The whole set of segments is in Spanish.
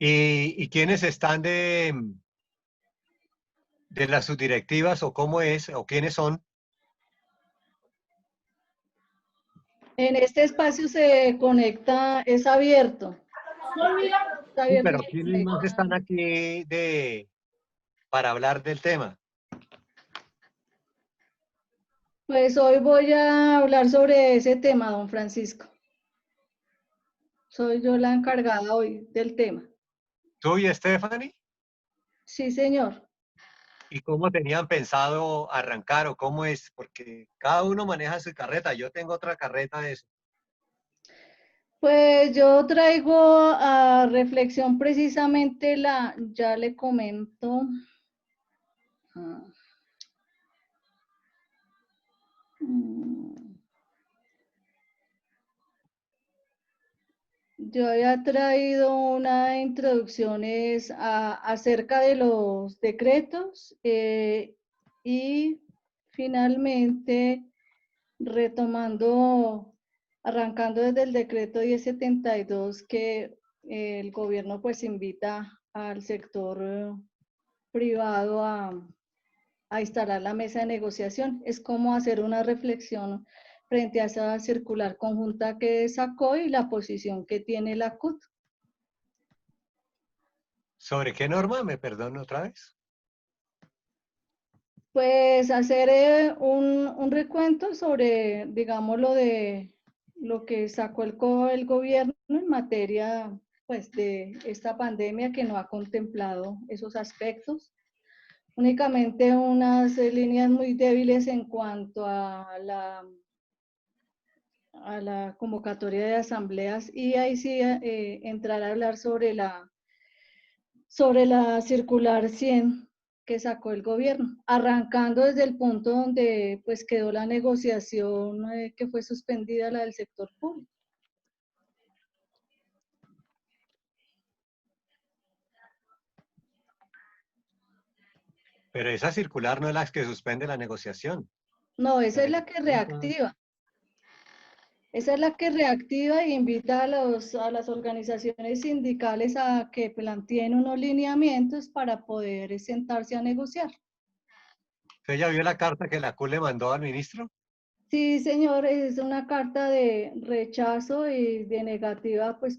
¿Y quiénes están de las subdirectivas o cómo es o quiénes son? En este espacio se conecta, es abierto. Está Sí, abierto y pero se ¿quiénes más conecta. están aquí para hablar del tema? Pues hoy voy a hablar sobre ese tema, don Francisco. Soy yo la encargada hoy del tema. ¿Tú y Stephanie? Sí, señor. ¿Y cómo tenían pensado arrancar o cómo es? Porque cada uno maneja su carreta. Yo tengo otra carreta de eso. Pues yo traigo a reflexión precisamente ya le comento. ah, mm, Yo había traído unas introducciones acerca de los decretos y finalmente retomando, arrancando desde el decreto 1072 que el gobierno pues invita al sector privado a instalar la mesa de negociación. Es como hacer una reflexión frente a esa circular conjunta que sacó y la posición que tiene la CUT. ¿Sobre qué norma? ¿Me perdono otra vez? Pues hacer un recuento sobre, digamos, lo que sacó el gobierno en materia pues, de esta pandemia que no ha contemplado esos aspectos. Únicamente unas líneas muy débiles en cuanto a la convocatoria de asambleas y ahí sí entrar a hablar sobre la circular 100 que sacó el gobierno, arrancando desde el punto donde pues quedó la negociación que fue suspendida, la del sector público. Pero esa circular no es la que suspende la negociación. No, esa La es la que negociación reactiva. Esa es la que reactiva e invita a las organizaciones sindicales a que planteen unos lineamientos para poder sentarse a negociar. ¿Usted ya vio la carta que la CUT le mandó al ministro? Sí, señor, es una carta de rechazo y de negativa, pues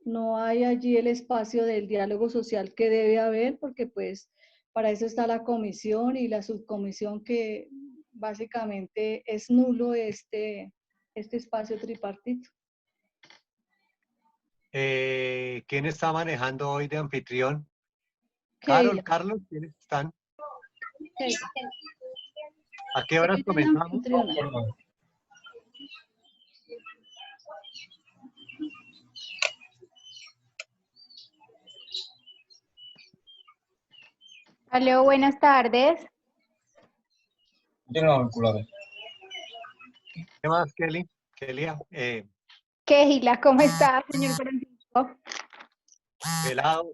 no hay allí el espacio del diálogo social que debe haber, porque pues para eso está la comisión y la subcomisión que básicamente es nulo este espacio tripartito. ¿Quién está manejando hoy de anfitrión? Carol, Keila, Carlos, ¿quiénes están? Keila, ¿A qué horas Keila es la comenzamos? anfitriona. Aló, buenas tardes. Tiene los auriculares. ¿Qué más, Kelly? Kelia, Keila, ¿cómo está, señor Francisco? pelado.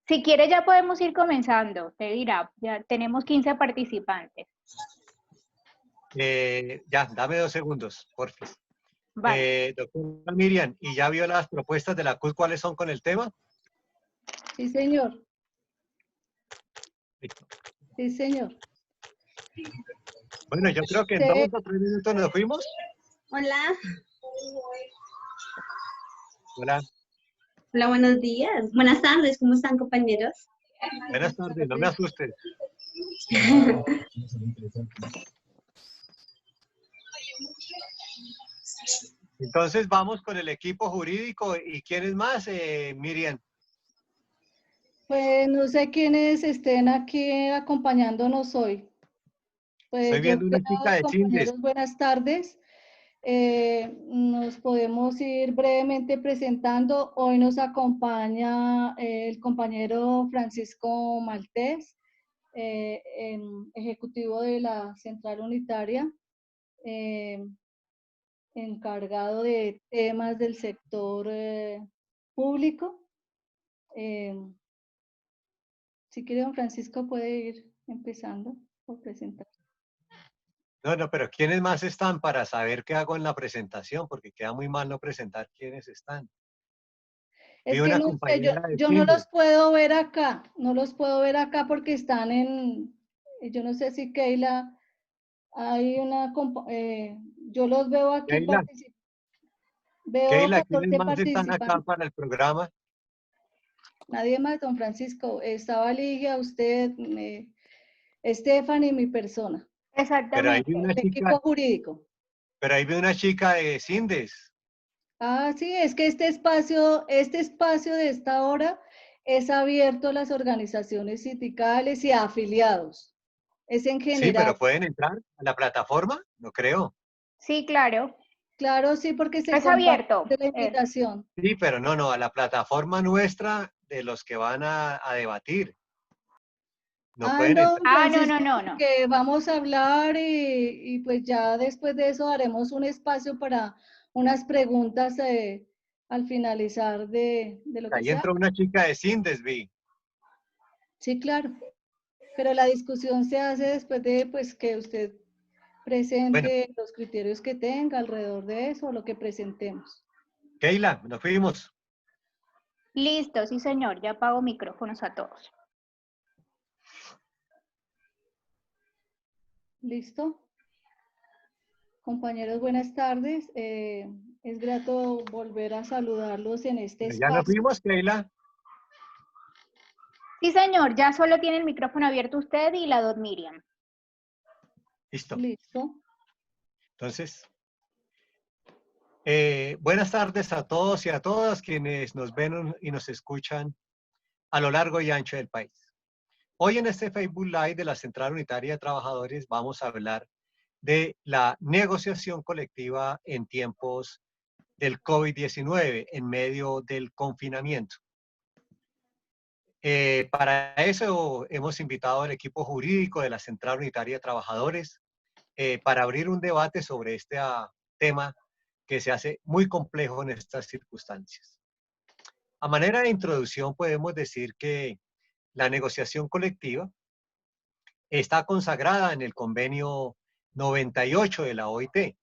Si quiere ya podemos ir comenzando, te dirá, ya tenemos 15 participantes. Ya, dame 2 segundos, por favor. Vale. Doctora Miriam, ¿y ya vio las propuestas de la CUT cuáles son con el tema? Sí, señor. Listo. Sí, señor. Bueno, yo creo que en 2 o 3 minutos nos fuimos. Hola, Hola, hola, buenos días. Buenas tardes, ¿cómo están, compañeros? buenas tardes, no me asustes. Entonces vamos con el equipo jurídico. ¿Y quién es más, Miriam? Pues no sé quiénes estén aquí acompañándonos hoy. Estoy Pues yo viendo una chica creo, de Chindes. compañeros, buenas tardes. Nos podemos ir brevemente presentando. Hoy nos acompaña el compañero Francisco Maltés, ejecutivo de la Central Unitaria, eh, encargado de temas del sector público. Eh, si quiere, don Francisco puede ir empezando por presentar. No, pero ¿quiénes más están para saber qué hago en la presentación? Porque queda muy mal no presentar quiénes están. Vi Es que una no sé, compañera de yo no Sindes. los puedo ver acá, no los puedo ver acá porque están en, yo no sé si Keila, hay una, yo los veo aquí Keila, participando. Veo Keila, ¿quiénes 14 más están acá participantes. para el programa? Nadie más, don Francisco. Estaba Ligia, usted, Estefan y mi persona, Pero ahí vi Exactamente. una el equipo chica, jurídico. pero ahí vi una chica de Sindes. Ah, sí, es que este espacio de esta hora es abierto a las organizaciones sindicales y a afiliados. Es en Sí, general. pero ¿pueden entrar a la plataforma? No creo. Sí, claro. Claro, sí, porque se Es comparte abierto. de la invitación. Sí, pero no, a la plataforma nuestra de los que van a debatir. No Ah, pueden no, entrar. don Ah, no, no, Francisco, no, no. porque vamos a hablar y pues ya después de eso haremos un espacio para unas preguntas al finalizar de lo que Ahí sea. entró una chica de Sindes, vi. Sí, claro, pero la discusión se hace después de pues que usted Bueno, presente los criterios que tenga alrededor de eso, lo que presentemos. Keila, nos fuimos. Listo, sí, señor. Ya apago micrófonos a todos. ¿Listo? Compañeros, buenas tardes. Es grato volver a saludarlos en este Pero ya nos espacio. fuimos, Keila. Sí, señor. Ya solo tiene el micrófono abierto usted y la dos Miriam. Listo. Listo. Entonces, buenas tardes a todos y a todas quienes nos ven y nos escuchan a lo largo y ancho del país. Hoy en este Facebook Live de la Central Unitaria de Trabajadores vamos a hablar de la negociación colectiva en tiempos del COVID-19, en medio del confinamiento. Para eso hemos invitado al equipo jurídico de la Central Unitaria de Trabajadores para abrir un debate sobre este tema que se hace muy complejo en estas circunstancias. A manera de introducción podemos decir que la negociación colectiva está consagrada en el convenio 98 de la OIT,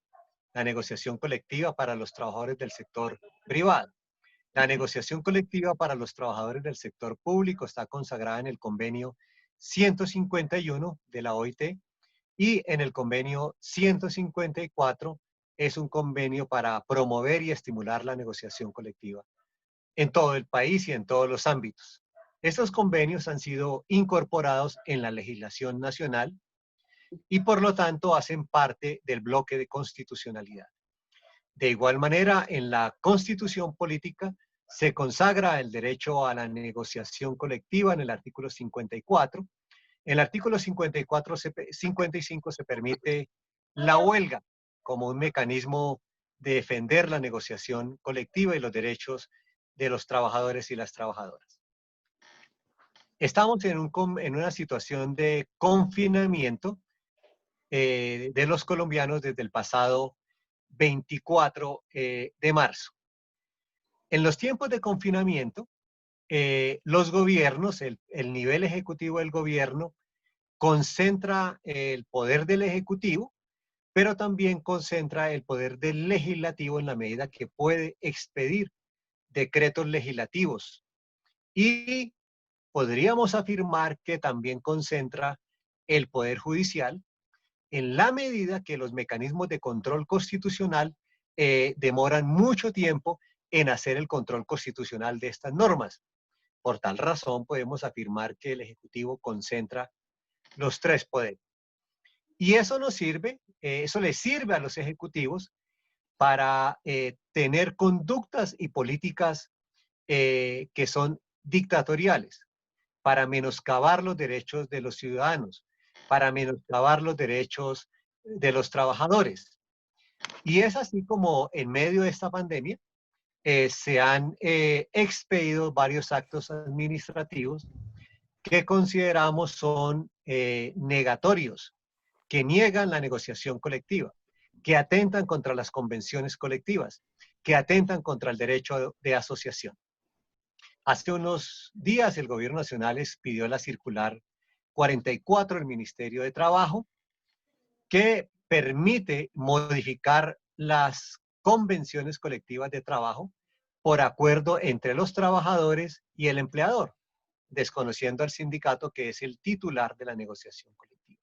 la negociación colectiva para los trabajadores del sector privado. La negociación colectiva para los trabajadores del sector público está consagrada en el convenio 151 de la OIT y en el convenio 154 es un convenio para promover y estimular la negociación colectiva en todo el país y en todos los ámbitos. Estos convenios han sido incorporados en la legislación nacional y por lo tanto hacen parte del bloque de constitucionalidad. De igual manera, en la Constitución Política se consagra el derecho a la negociación colectiva en el artículo 54. En el artículo 55 se permite la huelga como un mecanismo de defender la negociación colectiva y los derechos de los trabajadores y las trabajadoras. Estamos en una situación de confinamiento de los colombianos desde el pasado 24 de marzo. En los tiempos de confinamiento, los gobiernos, el nivel ejecutivo del gobierno, concentra el poder del ejecutivo, pero también concentra el poder del legislativo en la medida que puede expedir decretos legislativos. Y podríamos afirmar que también concentra el poder judicial en la medida que los mecanismos de control constitucional demoran mucho tiempo en hacer el control constitucional de estas normas. Por tal razón, podemos afirmar que el Ejecutivo concentra los tres poderes. Y eso nos sirve, eso les sirve a los ejecutivos para tener conductas y políticas que son dictatoriales, para menoscabar los derechos de los ciudadanos, para menoscabar los derechos de los trabajadores. Y es así como en medio de esta pandemia se han expedido varios actos administrativos que consideramos son negatorios, que niegan la negociación colectiva, que atentan contra las convenciones colectivas, que atentan contra el derecho de asociación. Hace unos días el gobierno nacional expidió la circular 44 del Ministerio de Trabajo, que permite modificar las convenciones colectivas de trabajo por acuerdo entre los trabajadores y el empleador, desconociendo al sindicato que es el titular de la negociación colectiva.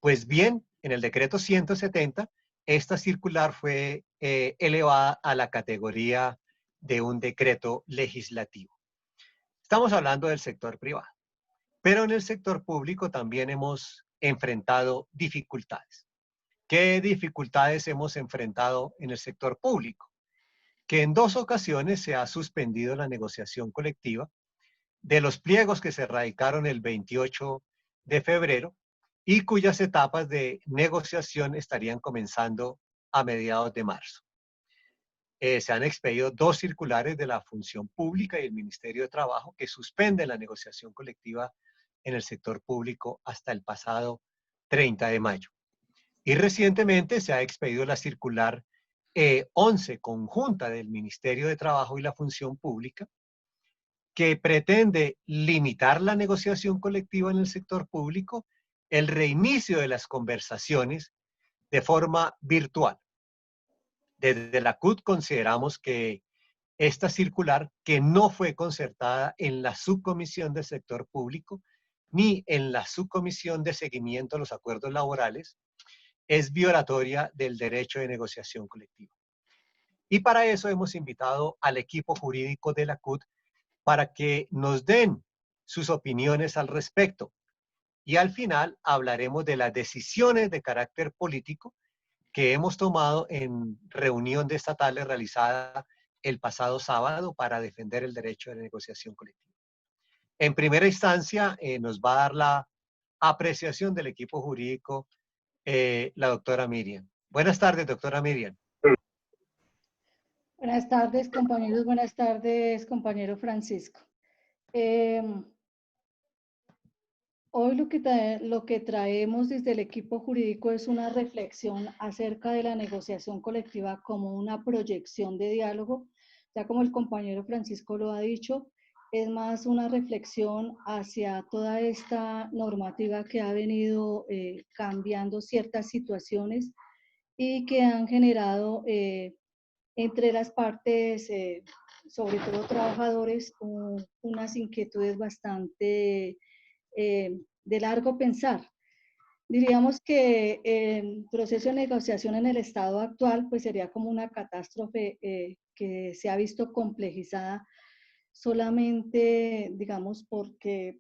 Pues bien, en el decreto 170, esta circular fue elevada a la categoría de un decreto legislativo. Estamos hablando del sector privado, pero en el sector público también hemos enfrentado dificultades. ¿Qué dificultades hemos enfrentado en el sector público? Que en 2 ocasiones se ha suspendido la negociación colectiva de los pliegos que se radicaron el 28 de febrero y cuyas etapas de negociación estarían comenzando a mediados de marzo. Se han expedido 2 circulares de la Función Pública y el Ministerio de Trabajo que suspenden la negociación colectiva en el sector público hasta el pasado 30 de mayo. Y recientemente se ha expedido la circular 11 conjunta del Ministerio de Trabajo y la Función Pública, que pretende limitar la negociación colectiva en el sector público, el reinicio de las conversaciones de forma virtual. Desde la CUT consideramos que esta circular, que no fue concertada en la subcomisión del sector público ni en la subcomisión de seguimiento a los acuerdos laborales, es violatoria del derecho de negociación colectiva. Y para eso hemos invitado al equipo jurídico de la CUT para que nos den sus opiniones al respecto. Y al final hablaremos de las decisiones de carácter político que hemos tomado en reunión de estatales realizada el pasado sábado para defender el derecho de negociación colectiva. En primera instancia, nos va a dar la apreciación del equipo jurídico la doctora Miriam. Buenas tardes, doctora Miriam. Buenas tardes, compañeros. Buenas tardes, compañero Francisco. Hoy lo que traemos desde el equipo jurídico es una reflexión acerca de la negociación colectiva como una proyección de diálogo. Ya como el compañero Francisco lo ha dicho, es más una reflexión hacia toda esta normativa que ha venido cambiando ciertas situaciones y que han generado entre las partes, sobre todo trabajadores, unas inquietudes bastante de largo pensar. Diríamos que el proceso de negociación en el estado actual pues sería como una catástrofe que se ha visto complejizada solamente, digamos, porque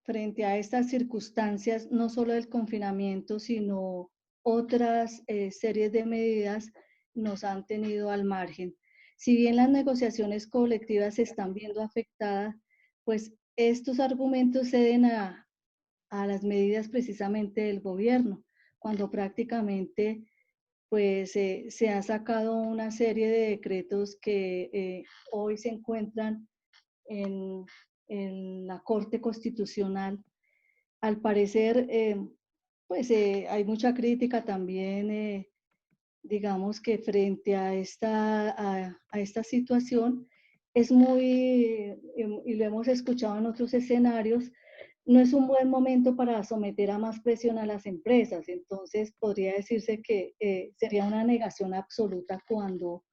frente a estas circunstancias, no solo del confinamiento, sino otras series de medidas nos han tenido al margen. Si bien las negociaciones colectivas se están viendo afectadas, pues estos argumentos ceden a las medidas precisamente del gobierno, cuando prácticamente pues se ha sacado una serie de decretos que hoy se encuentran en la Corte Constitucional. Al parecer, pues hay mucha crítica también, digamos que frente a esta situación, es muy, y lo hemos escuchado en otros escenarios, no es un buen momento para someter a más presión a las empresas. Entonces, podría decirse que sería una negación absoluta cuando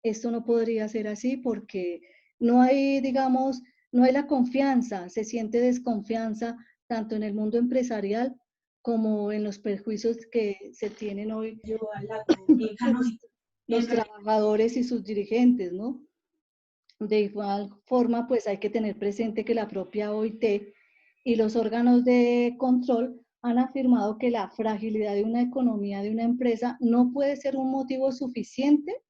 esto no podría ser así porque no hay, digamos, no hay la confianza, se siente desconfianza tanto en el mundo empresarial como en los perjuicios que se tienen hoy los trabajadores y sus dirigentes, ¿no? De igual forma, pues hay que tener presente que la propia OIT y los órganos de control han afirmado que la fragilidad de una economía, de una empresa, no puede ser un motivo suficiente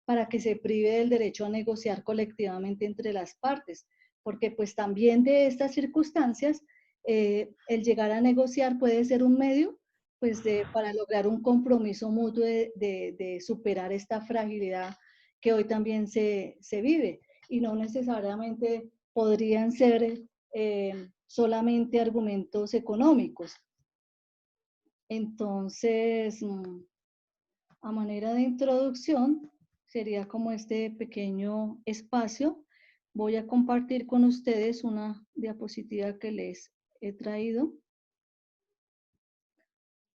para que se prive del derecho a negociar colectivamente entre las partes, porque pues también de estas circunstancias, el llegar a negociar puede ser un medio pues para lograr un compromiso mutuo de superar esta fragilidad que hoy también se vive y no necesariamente podrían ser solamente argumentos económicos. Entonces, a manera de introducción, sería como este pequeño espacio. Voy a compartir con ustedes una diapositiva que les he traído.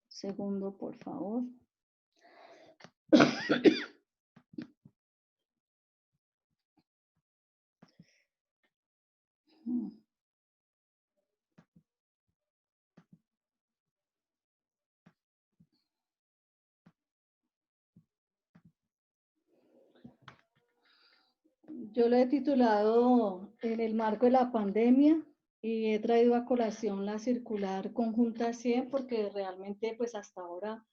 Segundo, por favor. Yo lo he titulado En el marco de la pandemia y he traído a colación la circular conjunta 100 porque realmente pues hasta ahora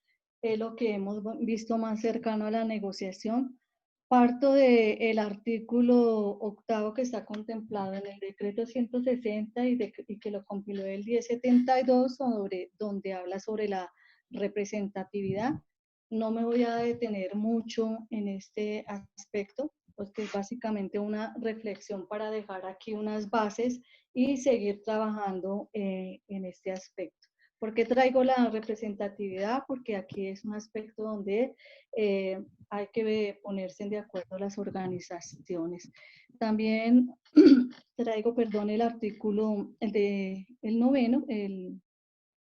es lo que hemos visto más cercano a la negociación. Parto del artículo octavo que está contemplado en el decreto 160 y que lo compiló el 1072 donde habla sobre la representatividad. No me voy a detener mucho en este aspecto, pues que es básicamente una reflexión para dejar aquí unas bases y seguir trabajando en este aspecto. ¿Por qué traigo la representatividad? Porque aquí es un aspecto donde hay que ponerse de acuerdo las organizaciones. También traigo, perdón, el artículo, el noveno,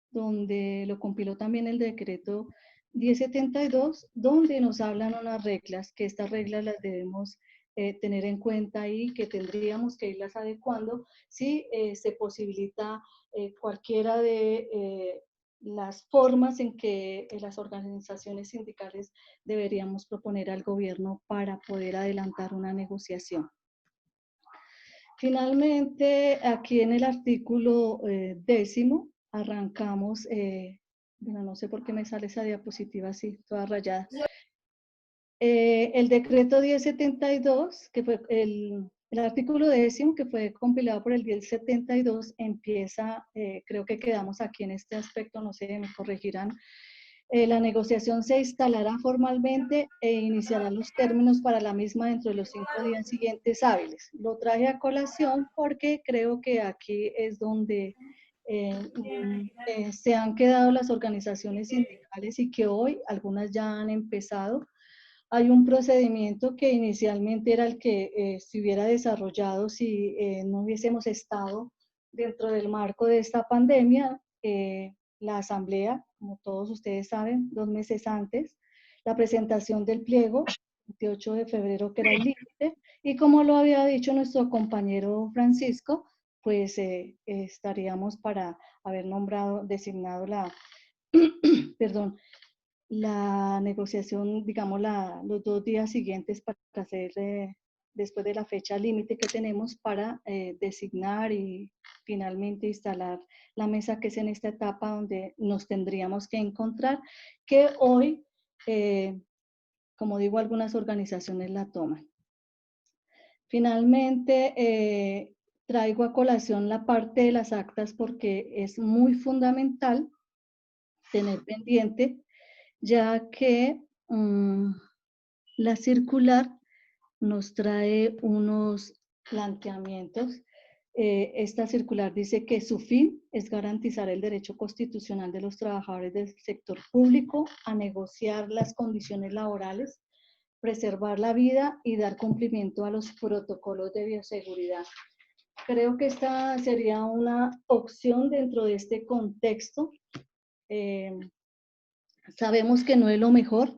donde lo compiló también el decreto 1072, donde nos hablan unas reglas, que estas reglas las debemos tener en cuenta y que tendríamos que irlas adecuando si se posibilita cualquiera de las formas en que las organizaciones sindicales deberíamos proponer al gobierno para poder adelantar una negociación. Finalmente, aquí en el artículo 10º, arrancamos, bueno, no sé por qué me sale esa diapositiva así, toda rayada. El decreto 1072, que fue el artículo 10º, que fue compilado por el 1072, empieza, creo que quedamos aquí en este aspecto, no sé, me corregirán. La negociación se instalará formalmente e iniciará los términos para la misma dentro de los 5 días siguientes hábiles. Lo traje a colación porque creo que aquí es donde se han quedado las organizaciones sindicales y que hoy algunas ya han empezado. Hay un procedimiento que inicialmente era el que se hubiera desarrollado si no hubiésemos estado dentro del marco de esta pandemia. La asamblea, como todos ustedes saben, 2 meses antes, la presentación del pliego, 28 de febrero, que era el límite, y como lo había dicho nuestro compañero Francisco, pues estaríamos para haber designado la, perdón, la negociación, digamos, los 2 días siguientes para hacer, después de la fecha límite que tenemos para designar y finalmente instalar la mesa, que es en esta etapa donde nos tendríamos que encontrar, que hoy, como digo, algunas organizaciones la toman. Finalmente, traigo a colación la parte de las actas porque es muy fundamental tener pendiente, ya que la circular nos trae unos planteamientos. Esta circular dice que su fin es garantizar el derecho constitucional de los trabajadores del sector público a negociar las condiciones laborales, preservar la vida y dar cumplimiento a los protocolos de bioseguridad. Creo que esta sería una opción dentro de este contexto. Sabemos que no es lo mejor,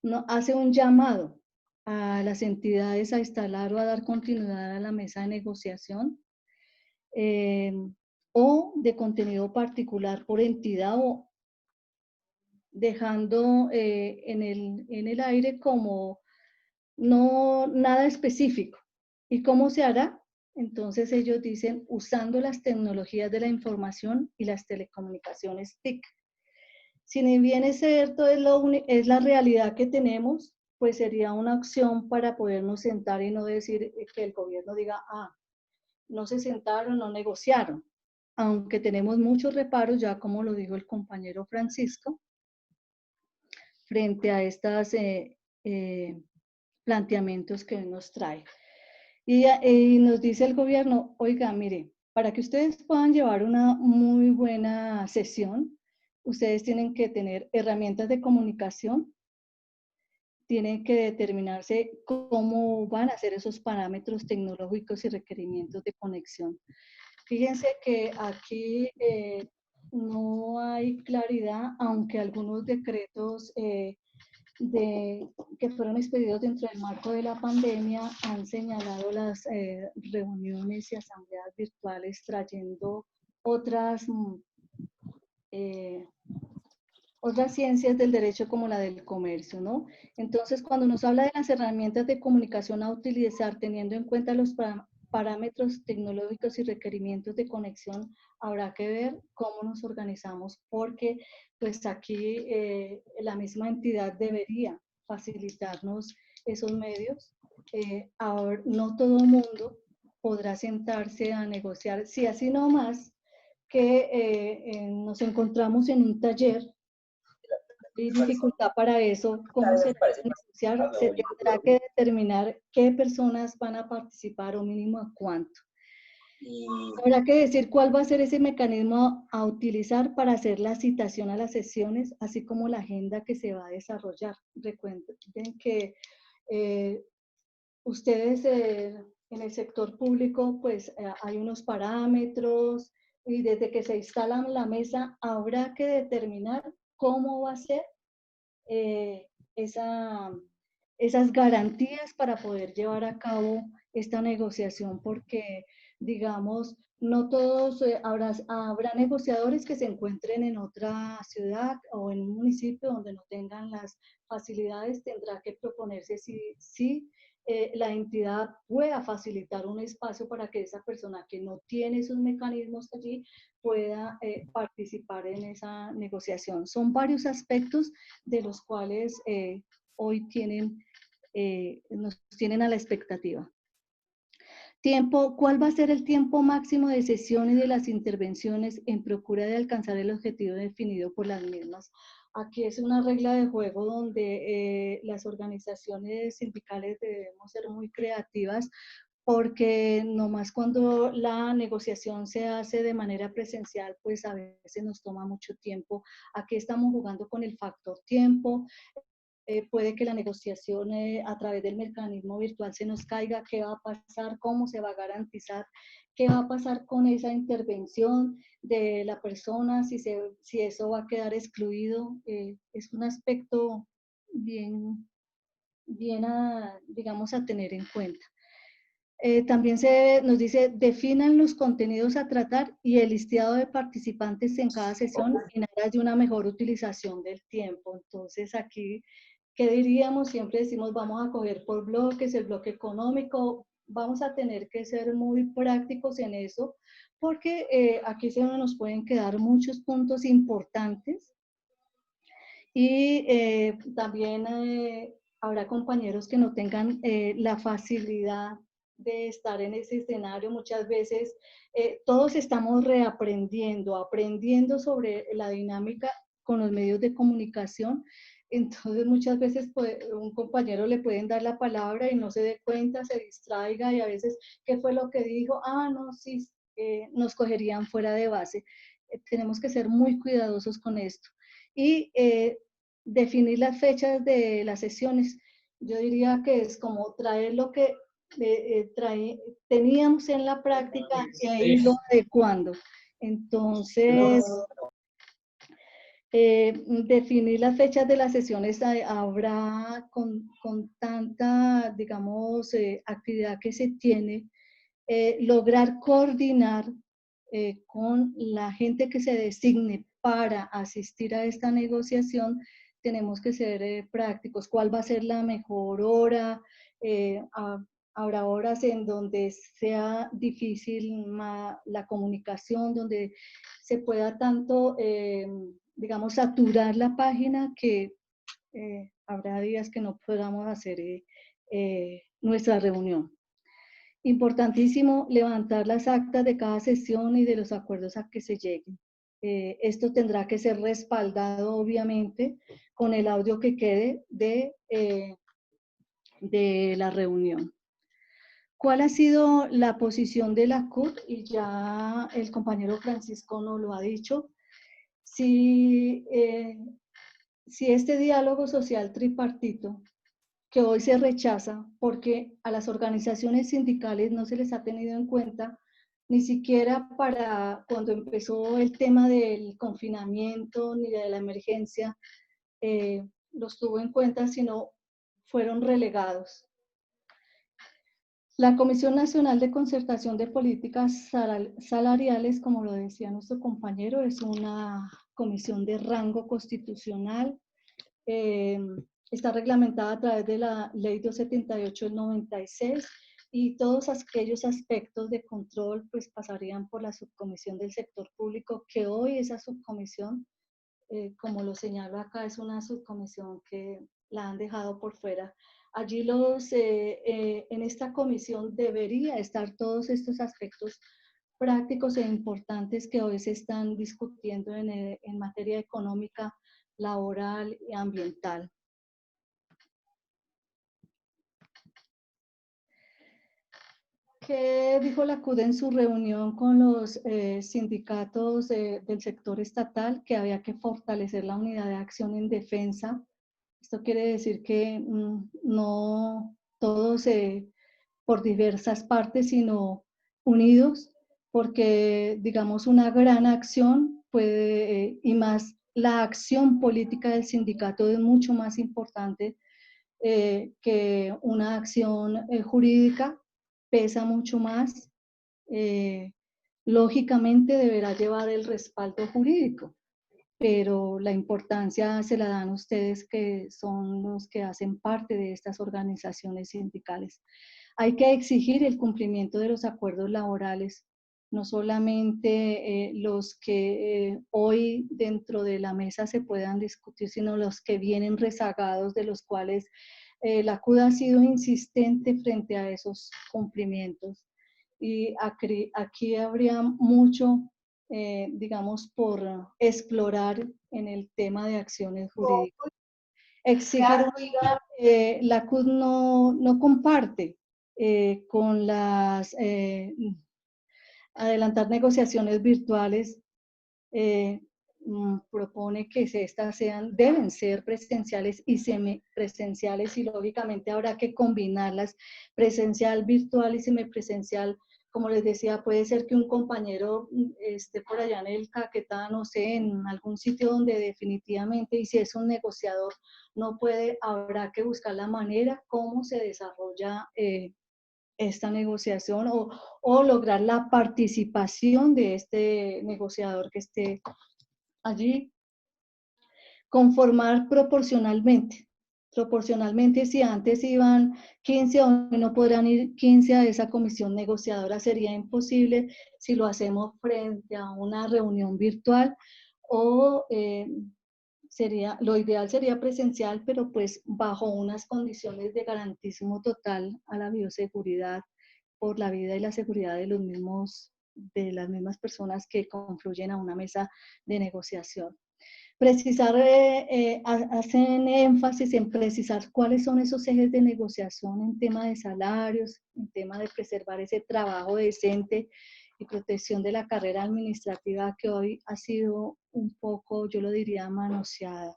no, hace un llamado a las entidades a instalar o a dar continuidad a la mesa de negociación o de contenido particular por entidad o dejando en el aire como no nada específico. ¿Y cómo se hará? Entonces ellos dicen usando las tecnologías de la información y las telecomunicaciones TIC. Si bien es cierto, es la realidad que tenemos, pues sería una opción para podernos sentar y no decir que el gobierno diga, no se sentaron, no negociaron. Aunque tenemos muchos reparos, ya como lo dijo el compañero Francisco, frente a estos planteamientos que nos trae. Y nos dice el gobierno, oiga, mire, para que ustedes puedan llevar una muy buena sesión, ustedes tienen que tener herramientas de comunicación, tienen que determinarse cómo van a ser esos parámetros tecnológicos y requerimientos de conexión. Fíjense que aquí no hay claridad, aunque algunos decretos que fueron expedidos dentro del marco de la pandemia han señalado las reuniones y asambleas virtuales trayendo otras otras ciencias del derecho como la del comercio, ¿no? Entonces, cuando nos habla de las herramientas de comunicación a utilizar, teniendo en cuenta los parámetros tecnológicos y requerimientos de conexión, habrá que ver cómo nos organizamos, porque pues aquí la misma entidad debería facilitarnos esos medios. Ahora, no todo el mundo podrá sentarse a negociar, si así no más, que nos encontramos en un taller y dificultad para eso, ¿cómo se va a negociar? Se tendrá que determinar qué personas van a participar o mínimo a cuánto. Habrá que decir cuál va a ser ese mecanismo a utilizar para hacer la citación a las sesiones, así como la agenda que se va a desarrollar. Recuerden que ustedes en el sector público, pues hay unos parámetros y desde que se instala la mesa habrá que determinar cómo va a ser esas garantías para poder llevar a cabo esta negociación, porque, digamos, no todos, habrá negociadores que se encuentren en otra ciudad o en un municipio donde no tengan las facilidades, tendrá que proponerse si la entidad pueda facilitar un espacio para que esa persona que no tiene esos mecanismos allí pueda participar en esa negociación. Son varios aspectos de los cuales hoy nos tienen a la expectativa. Tiempo, ¿cuál va a ser el tiempo máximo de sesión y de las intervenciones en procura de alcanzar el objetivo definido por las mismas? Aquí es una regla de juego donde las organizaciones sindicales debemos ser muy creativas, porque nomás cuando la negociación se hace de manera presencial, pues a veces nos toma mucho tiempo. Aquí estamos jugando con el factor tiempo. Puede que la negociación a través del mecanismo virtual se nos caiga. ¿Qué va a pasar? ¿Cómo se va a garantizar? ¿Qué va a pasar con esa intervención de la persona? Si eso va a quedar excluido. Es un aspecto bien digamos, a tener en cuenta. También nos dice, definan los contenidos a tratar y el listado de participantes en cada sesión en aras de una mejor utilización del tiempo. Entonces aquí, ¿qué diríamos? Siempre decimos, vamos a coger por bloques, el bloque económico, vamos a tener que ser muy prácticos en eso, porque aquí se nos pueden quedar muchos puntos importantes y también habrá compañeros que no tengan la facilidad de estar en ese escenario. Muchas veces todos estamos aprendiendo sobre la dinámica con los medios de comunicación. Entonces muchas veces un compañero le pueden dar la palabra y no se dé cuenta, se distraiga y a veces, ¿qué fue lo que dijo? Ah, no, sí, nos cogerían fuera de base. Tenemos que ser muy cuidadosos con esto. Y definir las fechas de las sesiones. Yo diría que es como traer lo que teníamos en la práctica e irlo adecuando. Entonces, definir las fechas de las sesiones habrá con tanta, digamos, actividad que se tiene, lograr coordinar con la gente que se designe para asistir a esta negociación. Tenemos que ser prácticos. ¿Cuál va a ser la mejor hora? Habrá horas en donde sea difícil la comunicación, donde se pueda tanto, digamos, saturar la página que habrá días que no podamos hacer nuestra reunión. Importantísimo levantar las actas de cada sesión y de los acuerdos a que se lleguen. Esto tendrá que ser respaldado, obviamente, con el audio que quede de la reunión. ¿Cuál ha sido la posición de la CUT? Y ya el compañero Francisco nos lo ha dicho. Si este diálogo social tripartito, que hoy se rechaza porque a las organizaciones sindicales no se les ha tenido en cuenta, ni siquiera para cuando empezó el tema del confinamiento ni de la emergencia, los tuvo en cuenta, sino fueron relegados. La Comisión Nacional de Concertación de Políticas Salariales, como lo decía nuestro compañero, es una comisión de rango constitucional. Está reglamentada a través de la Ley 278 del 96 y todos aquellos aspectos de control pues pasarían por la subcomisión del sector público, que hoy esa subcomisión, como lo señalo acá, es una subcomisión que la han dejado por fuera. Allí en esta comisión debería estar todos estos aspectos prácticos e importantes que hoy se están discutiendo en materia económica, laboral y ambiental. ¿Qué dijo la CUD en su reunión con los sindicatos del sector estatal? Que había que fortalecer la unidad de acción en defensa. Esto quiere decir que no todos por diversas partes, sino unidos, porque digamos una gran acción puede, y más la acción política del sindicato es mucho más importante que una acción jurídica, pesa mucho más, lógicamente deberá llevar el respaldo jurídico, pero la importancia se la dan ustedes, que son los que hacen parte de estas organizaciones sindicales. Hay que exigir el cumplimiento de los acuerdos laborales, no solamente los que hoy dentro de la mesa se puedan discutir, sino los que vienen rezagados, de los cuales la CUD ha sido insistente frente a esos cumplimientos. Y aquí habría mucho, digamos, por explorar en el tema de acciones jurídicas. Exigir la CUD no comparte con las adelantar negociaciones virtuales, propone que estas deben ser presenciales y semipresenciales, y lógicamente habrá que combinarlas, presencial, virtual y semipresencial. Como les decía, puede ser que un compañero esté por allá en el Caquetá, no sé, en algún sitio donde definitivamente, y si es un negociador, no puede, habrá que buscar la manera cómo se desarrolla esta negociación o lograr la participación de este negociador que esté allí. Conformar proporcionalmente. Proporcionalmente, si antes iban 15, hoy no podrán ir 15 a esa comisión negociadora, sería imposible si lo hacemos frente a una reunión virtual, o lo ideal sería presencial, pero pues bajo unas condiciones de garantismo total a la bioseguridad, por la vida y la seguridad de las mismas personas que confluyen a una mesa de negociación. Precisar, hacen énfasis en precisar cuáles son esos ejes de negociación en tema de salarios, en tema de preservar ese trabajo decente y protección de la carrera administrativa, que hoy ha sido un poco, yo lo diría, manoseada.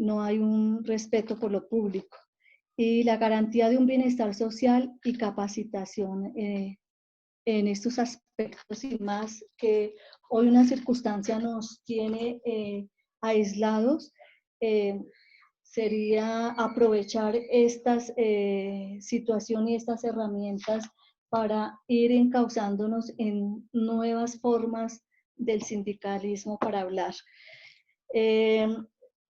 No hay un respeto por lo público. Y la garantía de un bienestar social y capacitación en estos aspectos, y más que hoy una circunstancia nos tiene aislados, sería aprovechar estas situaciones y estas herramientas para ir encauzándonos en nuevas formas del sindicalismo para hablar.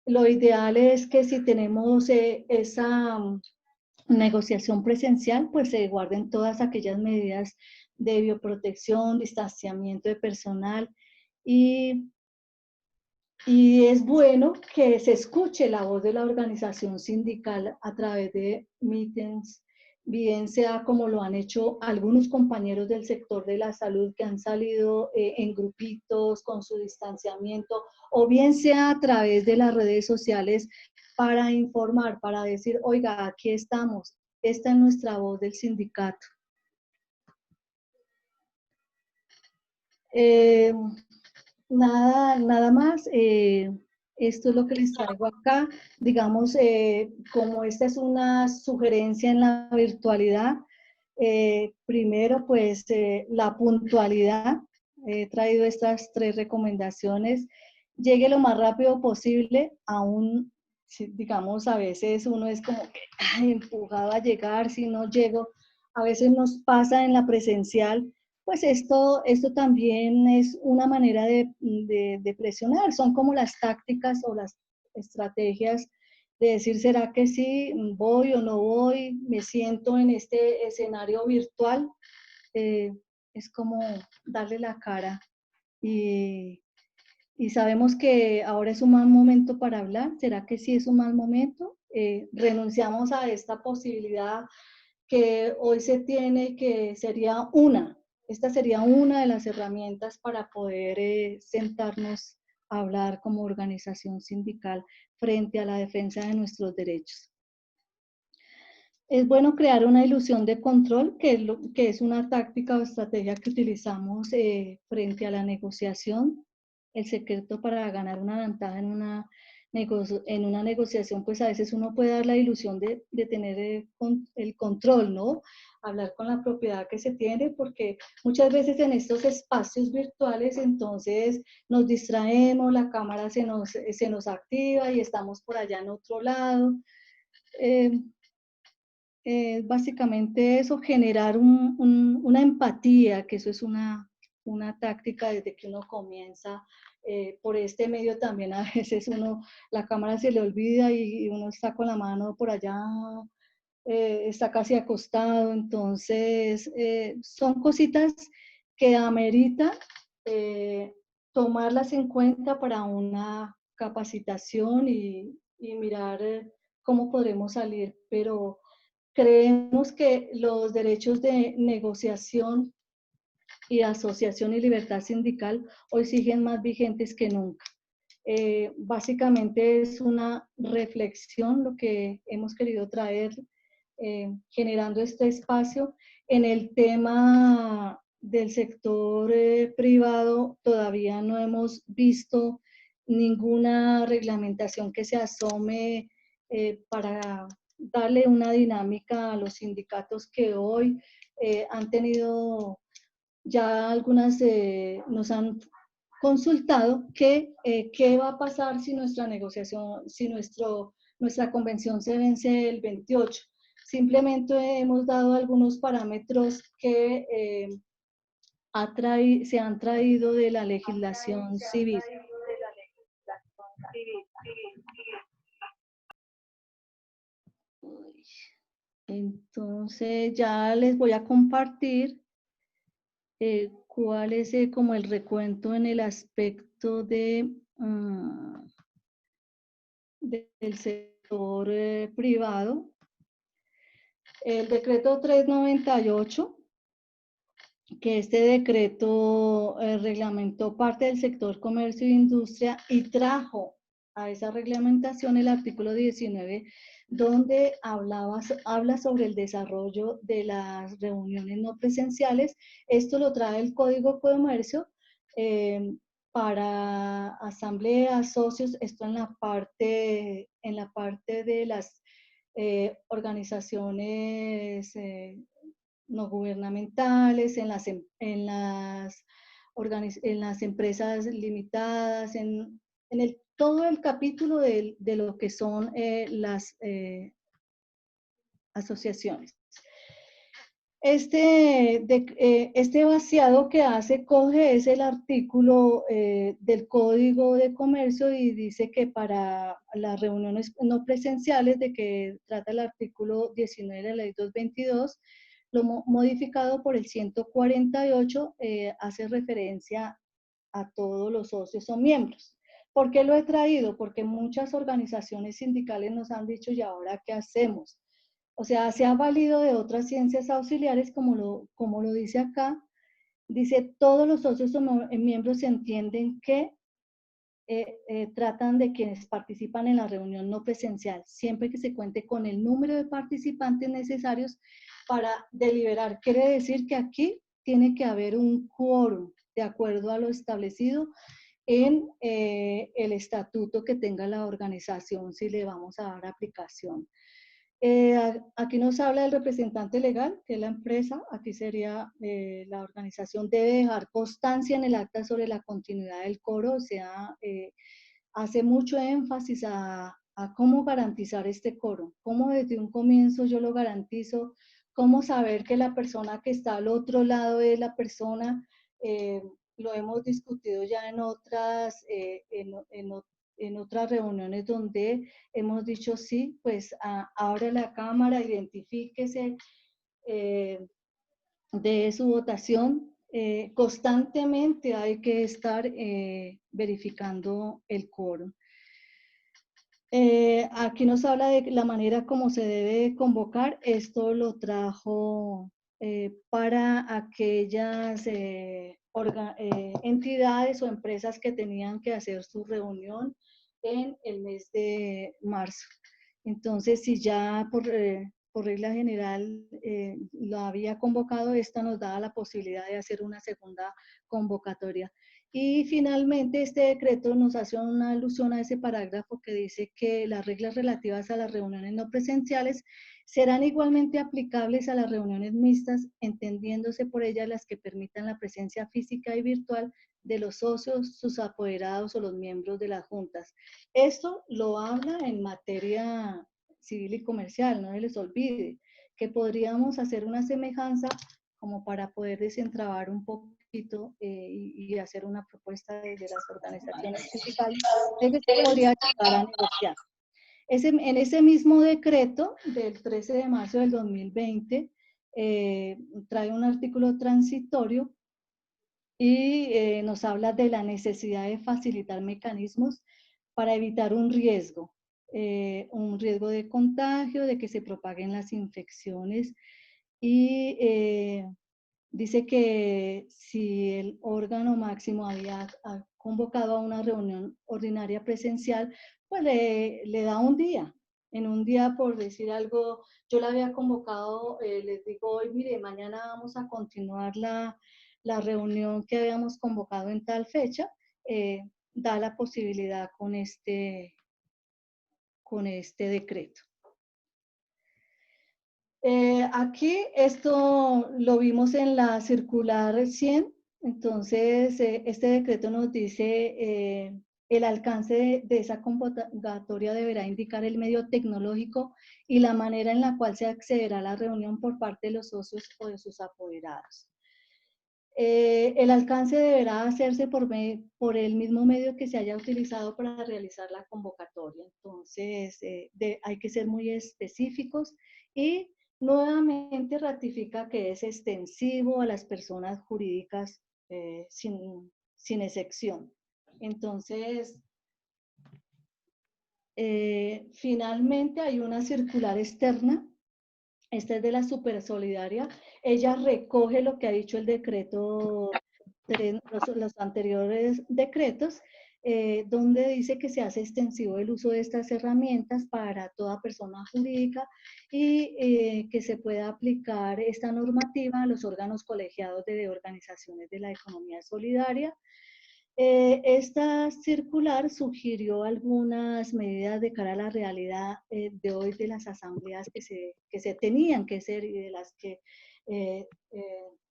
Lo ideal es que si tenemos esa negociación presencial, pues se guarden todas aquellas medidas de bioprotección, distanciamiento de personal, y es bueno que se escuche la voz de la organización sindical a través de meetings, bien sea como lo han hecho algunos compañeros del sector de la salud que han salido en grupitos con su distanciamiento, o bien sea a través de las redes sociales para informar, para decir, oiga, aquí estamos, esta es nuestra voz del sindicato. Nada más. Esto es lo que les traigo acá. Digamos, como esta es una sugerencia en la virtualidad, primero, pues, la puntualidad. He traído estas 3 recomendaciones. Llegue lo más rápido posible, aún digamos, a veces uno es como que ay, empujado a llegar, si no llego, a veces nos pasa en la presencial, pues esto también es una manera de presionar, son como las tácticas o las estrategias de decir, ¿será que sí voy o no voy? Me siento en este escenario virtual, eh, es como darle la cara y sabemos que ahora es un mal momento para hablar. ¿Será que sí es un mal momento? Renunciamos a esta posibilidad que hoy se tiene, que sería esta sería una de las herramientas para poder sentarnos a hablar como organización sindical frente a la defensa de nuestros derechos. Es bueno crear una ilusión de control, que es una táctica o estrategia que utilizamos frente a la negociación. El secreto para ganar una ventaja en una negociación, pues a veces uno puede dar la ilusión de tener el control, ¿no? Hablar con la propiedad que se tiene, porque muchas veces en estos espacios virtuales, entonces nos distraemos, la cámara se nos activa y estamos por allá en otro lado. Básicamente eso, generar una empatía, que eso es una táctica desde que uno comienza. Por este medio también a veces la cámara se le olvida y uno está con la mano por allá, está casi acostado, entonces son cositas que amerita tomarlas en cuenta para una capacitación y mirar cómo podremos salir, pero creemos que los derechos de negociación y asociación y libertad sindical hoy siguen más vigentes que nunca. Básicamente es una reflexión lo que hemos querido traer, generando este espacio. En el tema del sector privado todavía no hemos visto ninguna reglamentación que se asome para darle una dinámica a los sindicatos que hoy han tenido ya algunas, nos han consultado qué va a pasar si nuestra negociación, si nuestra convención se vence el 28. Simplemente hemos dado algunos parámetros que se han traído de la legislación civil. Entonces ya les voy a compartir cuál es como el recuento en el aspecto del sector privado. El decreto 398, que este decreto reglamentó parte del sector comercio e industria y trajo a esa reglamentación el artículo 19, donde habla sobre el desarrollo de las reuniones no presenciales. Esto lo trae el Código de Comercio para asambleas, socios, esto en la parte de las organizaciones no gubernamentales, en las empresas limitadas, todo el capítulo de lo que son las asociaciones. Este vaciado que coge es el artículo del Código de Comercio y dice que para las reuniones no presenciales, de que trata el artículo 19 de la ley 222, lo modificado por el 148 hace referencia a todos los socios o miembros. ¿Por qué lo he traído? Porque muchas organizaciones sindicales nos han dicho, ¿y ahora qué hacemos? O sea, se ha valido de otras ciencias auxiliares, como lo dice acá. Dice, todos los socios o miembros entienden que tratan de quienes participan en la reunión no presencial, siempre que se cuente con el número de participantes necesarios para deliberar. Quiere decir que aquí tiene que haber un quórum de acuerdo a lo establecido en el estatuto que tenga la organización, si le vamos a dar aplicación. Aquí nos habla el representante legal, que es la empresa. Aquí sería la organización debe dejar constancia en el acta sobre la continuidad del coro, o sea, hace mucho énfasis a a cómo garantizar este quórum, cómo desde un comienzo yo lo garantizo, cómo saber que la persona que está al otro lado es la persona, lo hemos discutido ya en otras reuniones donde hemos dicho sí, pues abra la cámara, identifíquese, de su votación. Constantemente hay que estar verificando el quórum. Aquí nos habla de la manera como se debe convocar. Esto lo trajo para aquellas entidades o empresas que tenían que hacer su reunión en el mes de marzo. Entonces, si ya por regla general lo había convocado, esta nos da la posibilidad de hacer una segunda convocatoria. Y finalmente este decreto nos hace una alusión a ese parágrafo que dice que las reglas relativas a las reuniones no presenciales serán igualmente aplicables a las reuniones mixtas, entendiéndose por ellas las que permitan la presencia física y virtual de los socios, sus apoderados o los miembros de las juntas. Esto lo habla en materia civil y comercial, no se les olvide, que podríamos hacer una semejanza como para poder desentrabar un poquito y hacer una propuesta desde las organizaciones sindicales de que se podría llegar a negociar. En ese mismo decreto del 13 de marzo del 2020 trae un artículo transitorio y nos habla de la necesidad de facilitar mecanismos para evitar un riesgo de contagio, de que se propaguen las infecciones y dice que si el órgano máximo había convocado a una reunión ordinaria presencial, pues le da un día. En un día, por decir algo, yo la había convocado, les digo hoy, mire, mañana vamos a continuar la reunión que habíamos convocado en tal fecha, da la posibilidad con este decreto. Aquí esto lo vimos en la circular 100, entonces este decreto nos dice el alcance de esa convocatoria deberá indicar el medio tecnológico y la manera en la cual se accederá a la reunión por parte de los socios o de sus apoderados. El alcance deberá hacerse por el mismo medio que se haya utilizado para realizar la convocatoria. Entonces, hay que ser muy específicos y nuevamente ratifica que es extensivo a las personas jurídicas sin excepción. Entonces, finalmente hay una circular externa. Esta es de la Supersolidaria. Ella recoge lo que ha dicho el decreto, los anteriores decretos, donde dice que se hace extensivo el uso de estas herramientas para toda persona jurídica y que se pueda aplicar esta normativa a los órganos colegiados de organizaciones de la economía solidaria. Esta circular sugirió algunas medidas de cara a la realidad de hoy de las asambleas que se tenían que hacer y de las que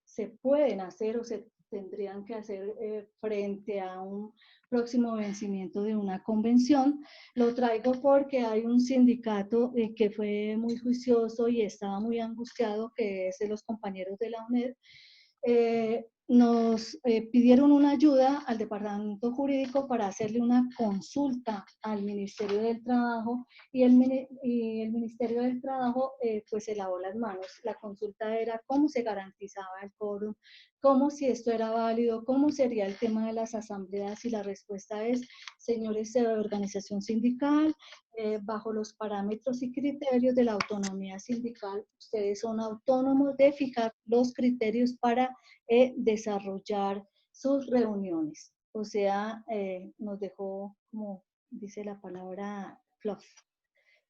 se pueden hacer o se tendrían que hacer frente a un próximo vencimiento de una convención. Lo traigo porque hay un sindicato que fue muy juicioso y estaba muy angustiado, que es de los compañeros de la UNED. Nos pidieron una ayuda al departamento jurídico para hacerle una consulta al Ministerio del Trabajo y el Ministerio del Trabajo pues se lavó las manos. La consulta era cómo se garantizaba el quórum, cómo si esto era válido, cómo sería el tema de las asambleas y la respuesta es, señores de organización sindical, bajo los parámetros y criterios de la autonomía sindical, ustedes son autónomos de fijar los criterios para desarrollar sus reuniones. O sea, nos dejó, como dice la palabra, fluff.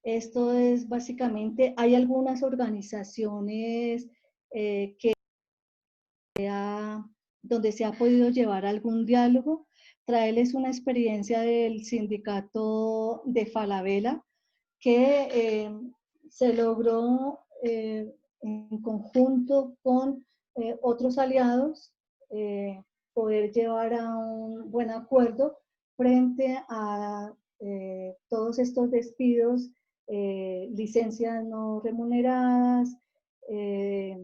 Esto es básicamente, hay algunas organizaciones donde se ha podido llevar algún diálogo. Traerles una experiencia del sindicato de Falabella que se logró en conjunto con otros aliados poder llevar a un buen acuerdo frente a todos estos despidos, licencias no remuneradas, se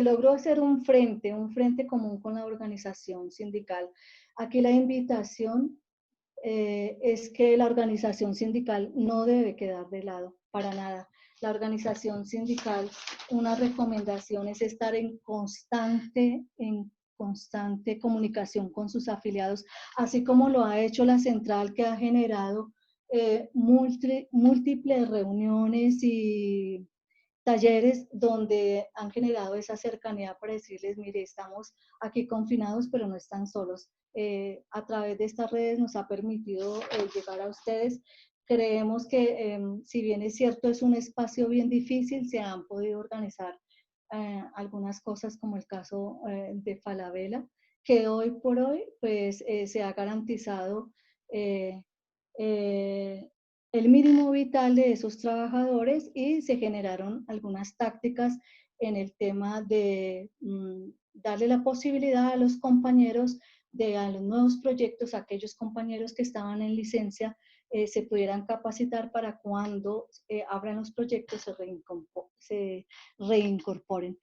logró hacer un frente común con la organización sindical. Aquí la invitación es que la organización sindical no debe quedar de lado, para nada. La organización sindical, una recomendación es estar en constante comunicación con sus afiliados, así como lo ha hecho la central, que ha generado múltiples reuniones y talleres donde han generado esa cercanía para decirles, mire, estamos aquí confinados, pero no están solos. A través de estas redes nos ha permitido llegar a ustedes. Creemos que, si bien es cierto, es un espacio bien difícil, se han podido organizar algunas cosas, como el caso de Falabella, que hoy por hoy pues, se ha garantizado el mínimo vital de esos trabajadores, y se generaron algunas tácticas en el tema de darle la posibilidad a los compañeros a los nuevos proyectos, a aquellos compañeros que estaban en licencia, se pudieran capacitar para cuando abran los proyectos se reincorporen.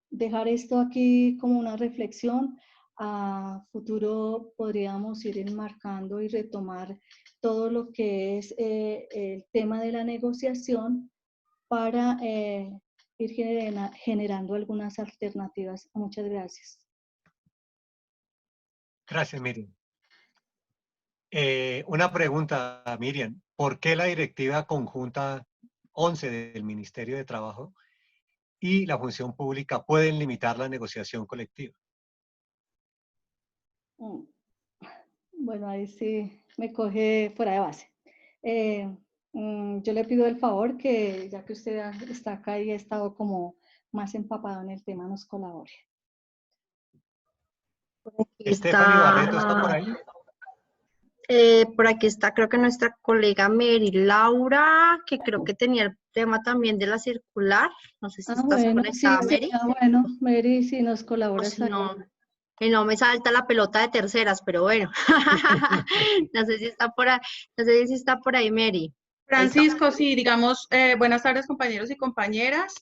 Dejar esto aquí como una reflexión. A futuro podríamos ir enmarcando y retomar todo lo que es el tema de la negociación para ir generando algunas alternativas. Muchas gracias. Gracias, Miriam. Una pregunta, Miriam. ¿Por qué la directiva conjunta 11 del Ministerio de Trabajo y la función pública pueden limitar la negociación colectiva? Bueno, ahí sí me coge fuera de base. Yo le pido el favor que, ya que usted está acá y ha estado como más empapado en el tema, nos colabore. Stephanie Barreto, ¿está por ahí? Por aquí está, creo que nuestra colega Mary Laura, que creo que tenía el tema también de la circular. No sé si estás Bueno, conectada, sí, Mary. bueno, Mary, si nos O colaboras si ahí. no, y no me salta la pelota de terceras, pero bueno. No sé si está por ahí, no sé si está por ahí, Mary. Francisco, sí, digamos, buenas tardes compañeros y compañeras.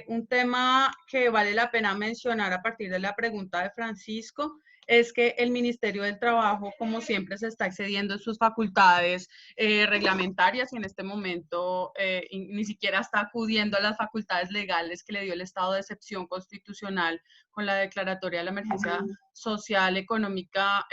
Un tema que vale la pena mencionar a partir de la pregunta de Francisco es que el Ministerio del Trabajo, como siempre, se está excediendo en sus facultades reglamentarias, y en este momento ni siquiera está acudiendo a las facultades legales que le dio el estado de excepción constitucional con la declaratoria de la emergencia social, económica,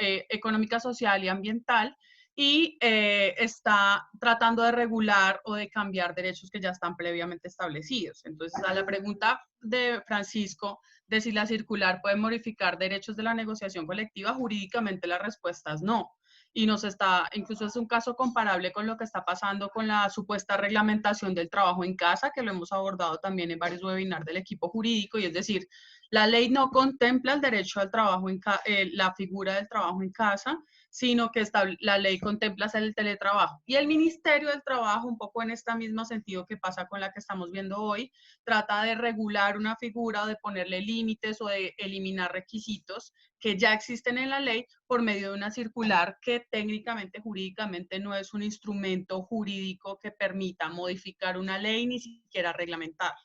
social y ambiental. Y está tratando de regular o de cambiar derechos que ya están previamente establecidos. Entonces, a la pregunta de Francisco de si la circular puede modificar derechos de la negociación colectiva, jurídicamente la respuesta es no. Y incluso es un caso comparable con lo que está pasando con la supuesta reglamentación del trabajo en casa, que lo hemos abordado también en varios webinars del equipo jurídico, y es decir, la ley no contempla el derecho al trabajo la figura del trabajo en casa, sino que la ley contempla el teletrabajo. Y el Ministerio del Trabajo, un poco en este mismo sentido que pasa con la que estamos viendo hoy, trata de regular una figura o de ponerle límites o de eliminar requisitos que ya existen en la ley por medio de una circular que técnicamente, jurídicamente, no es un instrumento jurídico que permita modificar una ley ni siquiera reglamentarla.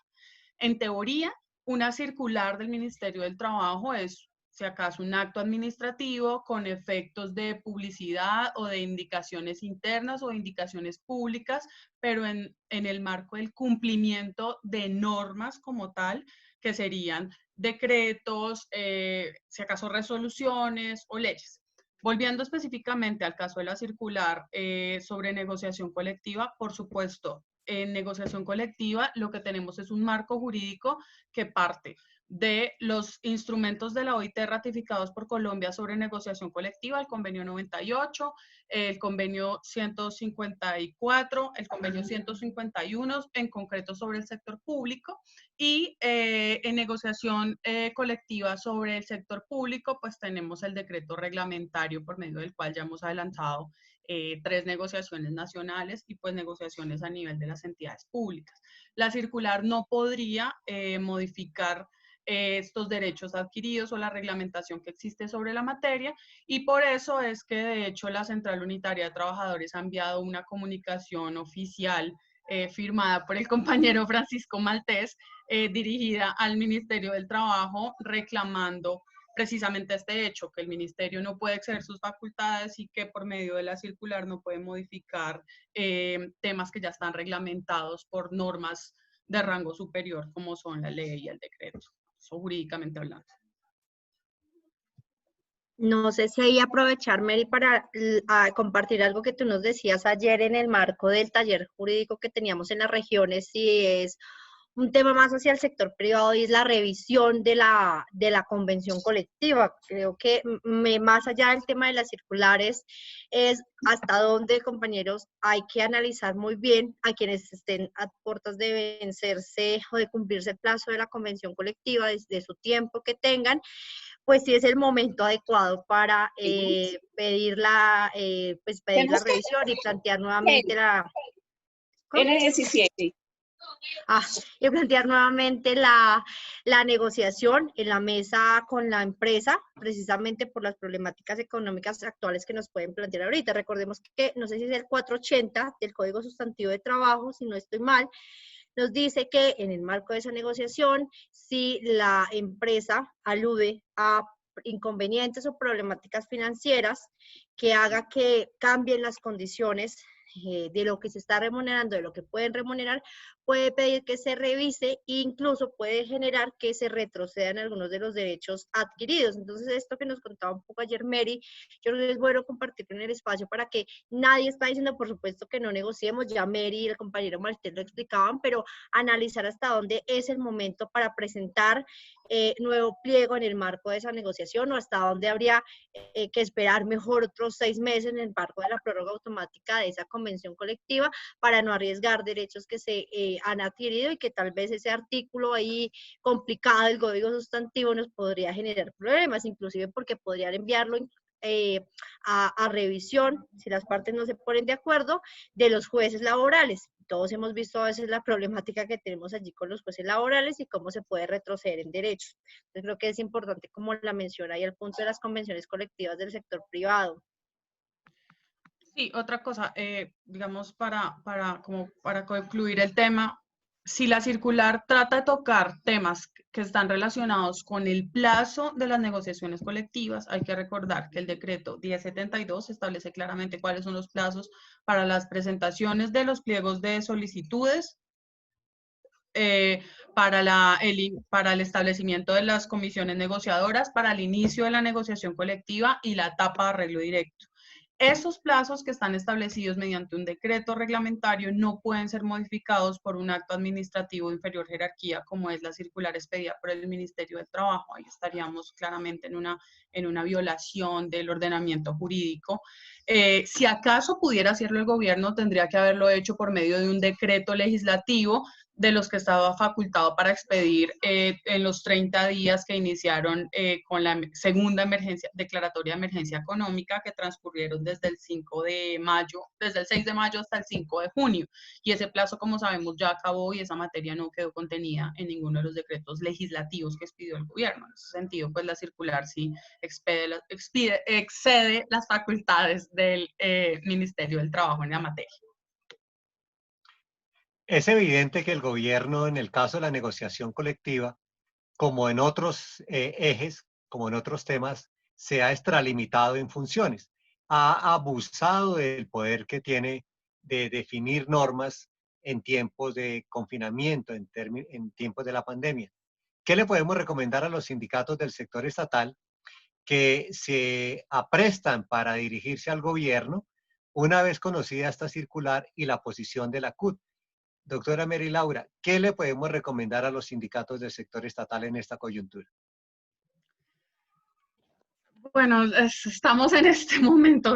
En teoría, una circular del Ministerio del Trabajo es, si acaso, un acto administrativo con efectos de publicidad o de indicaciones internas o de indicaciones públicas, pero en el marco del cumplimiento de normas como tal, que serían decretos, si acaso resoluciones o leyes. Volviendo específicamente al caso de la circular sobre negociación colectiva, por supuesto, en negociación colectiva lo que tenemos es un marco jurídico que parte de los instrumentos de la OIT ratificados por Colombia sobre negociación colectiva, el convenio 98, el convenio 154, el convenio 151, en concreto sobre el sector público, y en negociación colectiva sobre el sector público, pues tenemos el decreto reglamentario por medio del cual ya hemos adelantado 3 negociaciones nacionales y pues negociaciones a nivel de las entidades públicas. La circular no podría modificar estos derechos adquiridos o la reglamentación que existe sobre la materia, y por eso es que de hecho la Central Unitaria de Trabajadores ha enviado una comunicación oficial firmada por el compañero Francisco Maltés, dirigida al Ministerio del Trabajo, reclamando precisamente este hecho, que el ministerio no puede exceder sus facultades y que por medio de la circular no puede modificar temas que ya están reglamentados por normas de rango superior, como son la ley y el decreto, eso jurídicamente hablando. No sé si ahí aprovechar, Mary, para compartir algo que tú nos decías ayer en el marco del taller jurídico que teníamos en las regiones, si es un tema más hacia el sector privado y es la revisión de la convención colectiva. Creo que más allá del tema de las circulares es hasta dónde, compañeros, hay que analizar muy bien a quienes estén a puertas de vencerse o de cumplirse el plazo de la convención colectiva, desde su tiempo que tengan, pues sí es el momento adecuado para pedir la revisión y plantear nuevamente N17. Y plantear nuevamente la negociación en la mesa con la empresa, precisamente por las problemáticas económicas actuales que nos pueden plantear ahorita. Recordemos que, no sé si es el 480 del Código Sustantivo de Trabajo, si no estoy mal, nos dice que en el marco de esa negociación, si la empresa alude a inconvenientes o problemáticas financieras que haga que cambien las condiciones de lo que se está remunerando, de lo que pueden remunerar, puede pedir que se revise e incluso puede generar que se retrocedan algunos de los derechos adquiridos. Entonces, esto que nos contaba un poco ayer Mary, yo creo que es bueno compartirlo en el espacio para que nadie está diciendo, por supuesto, que no negociemos, ya Mary y el compañero Maltés lo explicaban, pero analizar hasta dónde es el momento para presentar nuevo pliego en el marco de esa negociación o hasta dónde habría que esperar mejor otros 6 meses en el marco de la prórroga automática de esa convención colectiva para no arriesgar derechos que se han adquirido y que tal vez ese artículo ahí complicado del código sustantivo nos podría generar problemas, inclusive porque podrían enviarlo a revisión, si las partes no se ponen de acuerdo, de los jueces laborales. Todos hemos visto a veces la problemática que tenemos allí con los jueces laborales y cómo se puede retroceder en derechos. Entonces creo que es importante, como la menciona ahí, el punto de las convenciones colectivas del sector privado. Sí, otra cosa, digamos, para concluir el tema, si la circular trata de tocar temas que están relacionados con el plazo de las negociaciones colectivas, hay que recordar que el decreto 1072 establece claramente cuáles son los plazos para las presentaciones de los pliegos de solicitudes, para el establecimiento de las comisiones negociadoras, para el inicio de la negociación colectiva y la etapa de arreglo directo. Esos plazos que están establecidos mediante un decreto reglamentario no pueden ser modificados por un acto administrativo de inferior jerarquía, como es la circular expedida por el Ministerio del Trabajo. Ahí estaríamos claramente en una violación del ordenamiento jurídico. Si acaso pudiera hacerlo el gobierno, tendría que haberlo hecho por medio de un decreto legislativo de los que estaba facultado para expedir en los 30 días que iniciaron con la segunda declaratoria de emergencia económica, que transcurrieron desde el 6 de mayo hasta el 5 de junio. Y ese plazo, como sabemos, ya acabó y esa materia no quedó contenida en ninguno de los decretos legislativos que expidió el gobierno. En ese sentido, pues la circular sí excede las facultades del Ministerio del Trabajo en la materia. Es evidente que el gobierno, en el caso de la negociación colectiva, como en otros ejes, como en otros temas, se ha extralimitado en funciones. Ha abusado del poder que tiene de definir normas en tiempos de confinamiento, en tiempos de la pandemia. ¿Qué le podemos recomendar a los sindicatos del sector estatal que se aprestan para dirigirse al gobierno una vez conocida esta circular y la posición de la CUT? Doctora Mary Laura, ¿qué le podemos recomendar a los sindicatos del sector estatal en esta coyuntura? Bueno, estamos en este momento,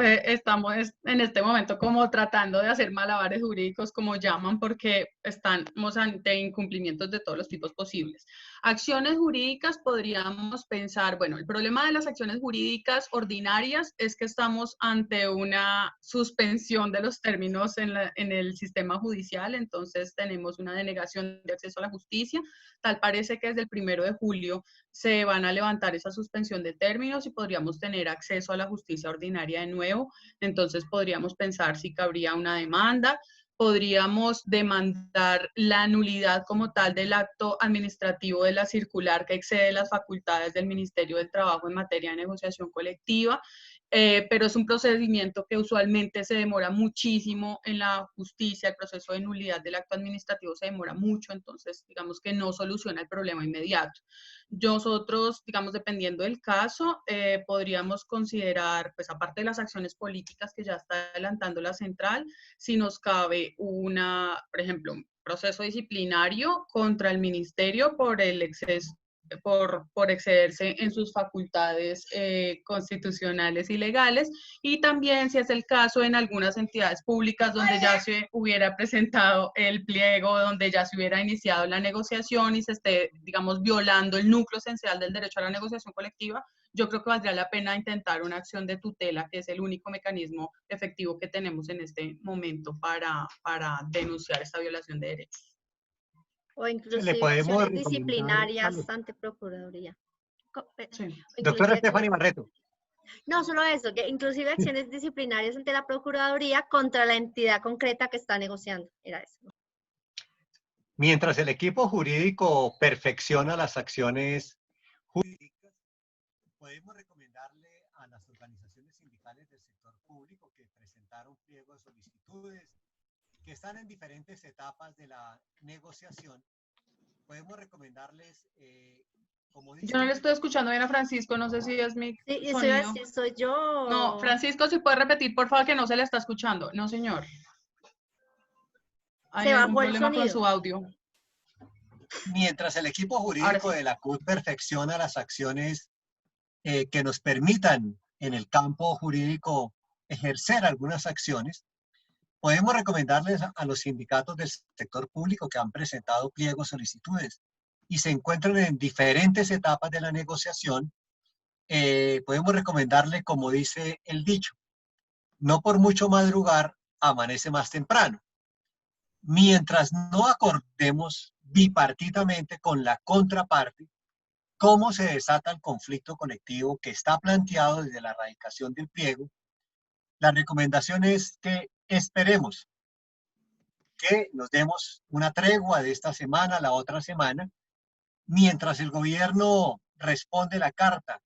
como tratando de hacer malabares jurídicos, como llaman, porque estamos ante incumplimientos de todos los tipos posibles. Acciones jurídicas podríamos pensar, bueno, el problema de las acciones jurídicas ordinarias es que estamos ante una suspensión de los términos en el sistema judicial, entonces tenemos una denegación de acceso a la justicia. Tal parece que desde el 1 de julio se van a levantar esa suspensión de términos y podríamos tener acceso a la justicia ordinaria de nuevo. Entonces podríamos pensar si cabría una demanda, podríamos demandar la nulidad como tal del acto administrativo de la circular que excede las facultades del Ministerio del Trabajo en materia de negociación colectiva, pero es un procedimiento que usualmente se demora muchísimo en la justicia, el proceso de nulidad del acto administrativo se demora mucho, entonces digamos que no soluciona el problema inmediato. Nosotros, digamos, dependiendo del caso, podríamos considerar, pues aparte de las acciones políticas que ya está adelantando la central, si nos cabe por ejemplo, un proceso disciplinario contra el ministerio por el exceso, por excederse en sus facultades constitucionales y legales, y también, si es el caso, en algunas entidades públicas donde ya se hubiera presentado el pliego, donde ya se hubiera iniciado la negociación y se esté, digamos, violando el núcleo esencial del derecho a la negociación colectiva, yo creo que valdría la pena intentar una acción de tutela, que es el único mecanismo efectivo que tenemos en este momento para denunciar esta violación de derechos. O Le inclusive podemos acciones recomendar a disciplinarias los... ante Procuraduría. Sí. O Doctora inclusive Stephanie Barreto. no solo eso, que inclusive acciones disciplinarias ante la Procuraduría contra la entidad concreta que está negociando. Era eso. Mientras el equipo jurídico perfecciona las acciones jurídicas, podemos recomendarle a las organizaciones sindicales del sector público que presentaron pliegos de solicitudes, que están en diferentes etapas de la negociación, podemos recomendarles, como dice... Yo no le estoy escuchando bien a Francisco, no sé si es mi Sí, sonido. soy yo. No, Francisco, si puede repetir, por favor, que no se le está escuchando. No, señor. ¿Hay Se algún bajó el problema con sonido. su audio? Mientras el equipo Ahora jurídico sí. de la CUT perfecciona las acciones que nos permitan en el campo jurídico ejercer algunas acciones, podemos recomendarles a los sindicatos del sector público que han presentado pliegos, solicitudes y se encuentran en diferentes etapas de la negociación, podemos recomendarle, como dice el dicho, no por mucho madrugar, amanece más temprano. Mientras no acordemos bipartitamente con la contraparte cómo se desata el conflicto colectivo que está planteado desde la radicación del pliego, la recomendación es que esperemos que nos demos una tregua de esta semana a la otra semana, mientras el gobierno responde la carta,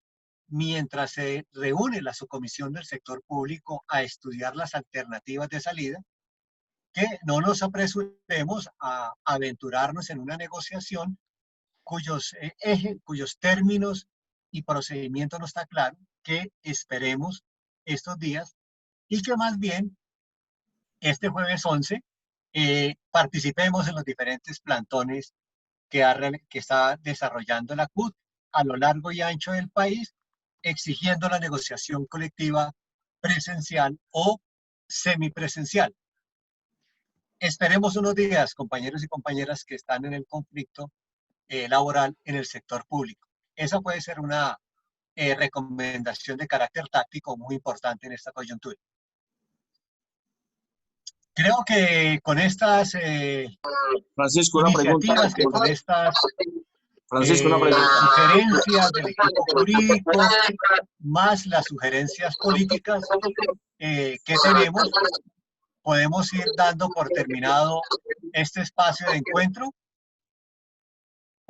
mientras se reúne la subcomisión del sector público a estudiar las alternativas de salida, que no nos apresuremos a aventurarnos en una negociación cuyos términos y procedimiento no está claro, que esperemos estos días y que más bien este jueves 11 participemos en los diferentes plantones que está desarrollando la CUT a lo largo y ancho del país, exigiendo la negociación colectiva presencial o semipresencial. Esperemos unos días, compañeros y compañeras que están en el conflicto laboral en el sector público. Esa puede ser una recomendación de carácter táctico muy importante en esta coyuntura. Creo que con estas Francisco, una pregunta. iniciativas, que con estas Francisco, una pregunta. sugerencias del equipo jurídico, más las sugerencias políticas que tenemos, podemos ir dando por terminado este espacio de encuentro.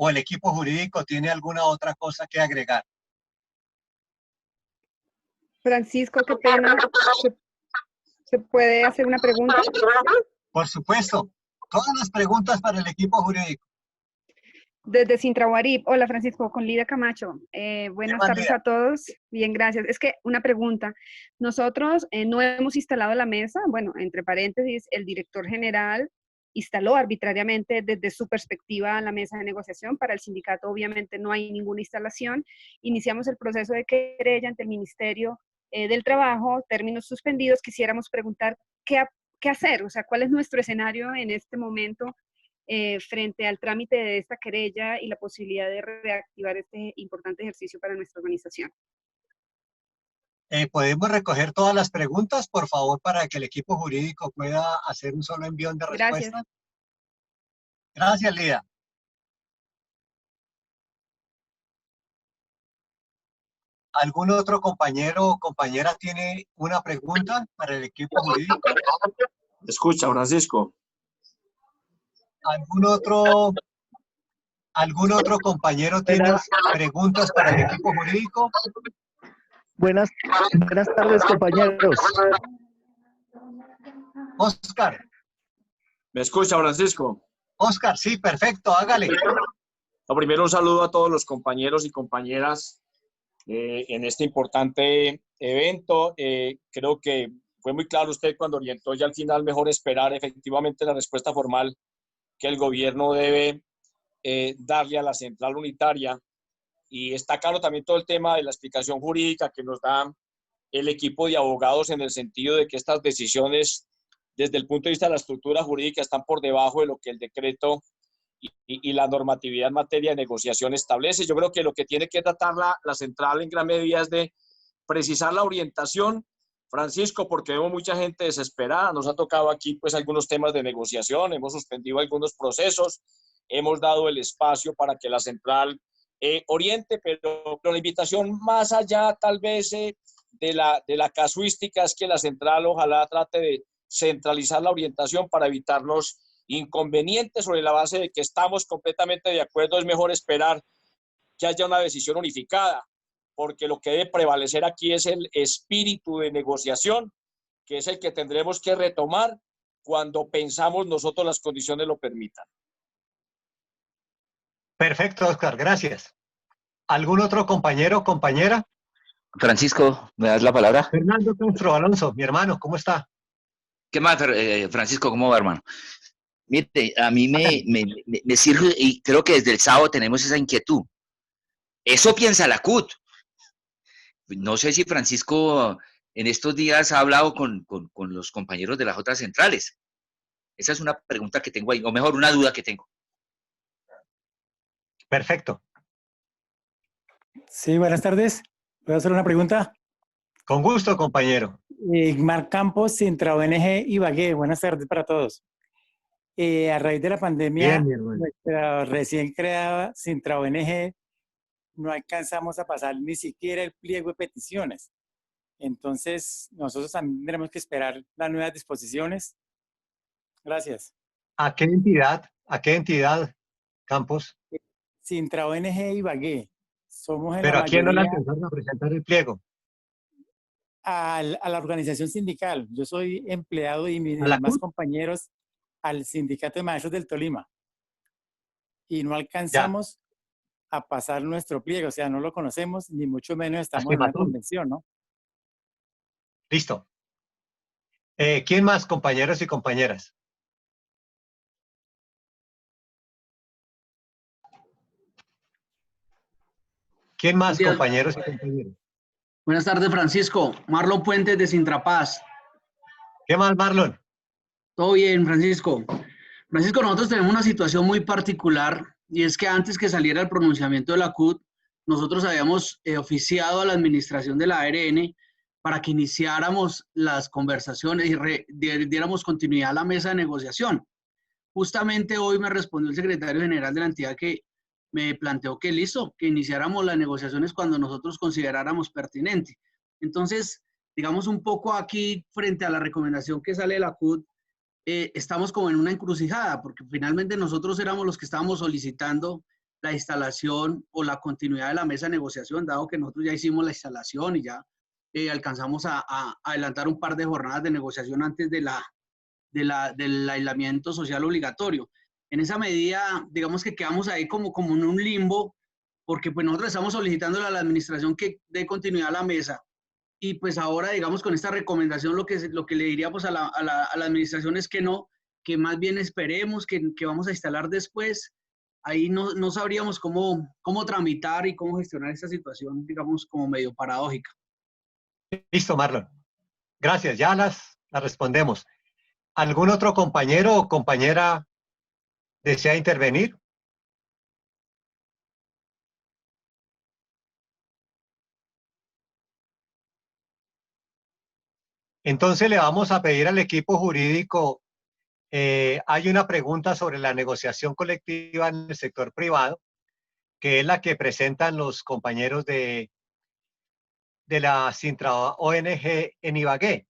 ¿O el equipo jurídico tiene alguna otra cosa que agregar? Francisco, qué pena. ¿Se puede hacer una pregunta? Por supuesto. Todas las preguntas para el equipo jurídico. Desde Sintraguarip. Hola, Francisco, con Lidia Camacho. Buenas tardes a todos. Bien, gracias. Es que una pregunta. Nosotros no hemos instalado la mesa, bueno, entre paréntesis, el director general instaló arbitrariamente desde su perspectiva la mesa de negociación. Para el sindicato obviamente no hay ninguna instalación. Iniciamos el proceso de querella ante el Ministerio del Trabajo, términos suspendidos. Quisiéramos preguntar qué hacer, o sea, cuál es nuestro escenario en este momento frente al trámite de esta querella y la posibilidad de reactivar este importante ejercicio para nuestra organización. ¿Podemos recoger todas las preguntas, por favor, para que el equipo jurídico pueda hacer un solo envión de respuestas? Gracias, Lida. ¿Algún otro compañero o compañera tiene una pregunta para el equipo jurídico? Escucha, Francisco. ¿Algún otro compañero tiene preguntas para el equipo jurídico? Buenas tardes, compañeros. Oscar. ¿Me escucha, Francisco? Oscar, sí, perfecto, hágale. Lo primero, un saludo a todos los compañeros y compañeras en este importante evento. Creo que fue muy claro usted cuando orientó ya al final mejor esperar efectivamente la respuesta formal que el gobierno debe darle a la central unitaria. Y está claro también todo el tema de la explicación jurídica que nos da el equipo de abogados en el sentido de que estas decisiones, desde el punto de vista de la estructura jurídica, están por debajo de lo que el decreto y la normatividad en materia de negociación establece. Yo creo que lo que tiene que tratar la central en gran medida es de precisar la orientación, Francisco, porque vemos mucha gente desesperada. Nos ha tocado aquí pues algunos temas de negociación, hemos suspendido algunos procesos, hemos dado el espacio para que la central oriente, pero la invitación más allá tal vez de la casuística es que la central ojalá trate de centralizar la orientación para evitarnos inconvenientes sobre la base de que estamos completamente de acuerdo. Es mejor esperar que haya una decisión unificada, porque lo que debe prevalecer aquí es el espíritu de negociación, que es el que tendremos que retomar cuando pensamos nosotros las condiciones lo permitan. Perfecto, Oscar, gracias. ¿Algún otro compañero o compañera? Francisco, ¿me das la palabra? Fernando Castro Alonso, mi hermano, ¿cómo está? ¿Qué más, Francisco? ¿Cómo va, hermano? Mire, a mí me sirve, y creo que desde el sábado tenemos esa inquietud. Eso piensa la CUT. No sé si Francisco en estos días ha hablado con los compañeros de las otras centrales. Esa es una pregunta que tengo ahí, o mejor, una duda que tengo. Perfecto. Sí, buenas tardes. ¿Puedo hacer una pregunta? Con gusto, compañero. Mar Campos, Sintra ONG Ibagué. Buenas tardes para todos. A raíz de la pandemia, nuestra recién creada Sintra ONG no alcanzamos a pasar ni siquiera el pliego de peticiones. Entonces, nosotros también tenemos que esperar las nuevas disposiciones. Gracias. ¿A qué entidad, Campos? Sintra ONG Ibagué. Somos en ¿Pero la a quién no le mayoría alcanzaron a presentar el pliego? a la organización sindical. Yo soy empleado y mis demás compañeros al Sindicato de Maestros del Tolima. Y no alcanzamos a pasar nuestro pliego, o sea, no lo conocemos, ni mucho menos estamos en una convención, ¿no? Listo. ¿Quién más, compañeros y compañeras? ¿Quién más, compañeros y compañeras? Buenas tardes, Francisco. Marlon Puentes de Sintrapaz. ¿Qué más, Marlon? Todo bien, Francisco. Francisco, nosotros tenemos una situación muy particular y es que antes que saliera el pronunciamiento de la CUT, nosotros habíamos oficiado a la administración de la ARN para que iniciáramos las conversaciones y diéramos continuidad a la mesa de negociación. Justamente hoy me respondió el secretario general de la entidad que me planteó que listo, que iniciáramos las negociaciones cuando nosotros consideráramos pertinente. Entonces, digamos un poco aquí frente a la recomendación que sale de la CUT, estamos como en una encrucijada, porque finalmente nosotros éramos los que estábamos solicitando la instalación o la continuidad de la mesa de negociación, dado que nosotros ya hicimos la instalación y ya alcanzamos a adelantar un par de jornadas de negociación antes del aislamiento social obligatorio. En esa medida, digamos que quedamos ahí como en un limbo, porque pues nosotros estamos solicitando a la administración que dé continuidad a la mesa. Y pues ahora, digamos, con esta recomendación, lo que le diría pues a la administración es que que más bien esperemos, que vamos a instalar después, ahí no sabríamos cómo tramitar y cómo gestionar esta situación, digamos, como medio paradójica. Listo, Marlon. Gracias, ya las respondemos. ¿Algún otro compañero o compañera desea intervenir? Entonces le vamos a pedir al equipo jurídico, hay una pregunta sobre la negociación colectiva en el sector privado, que es la que presentan los compañeros de la Sintra ONG en Ibagué.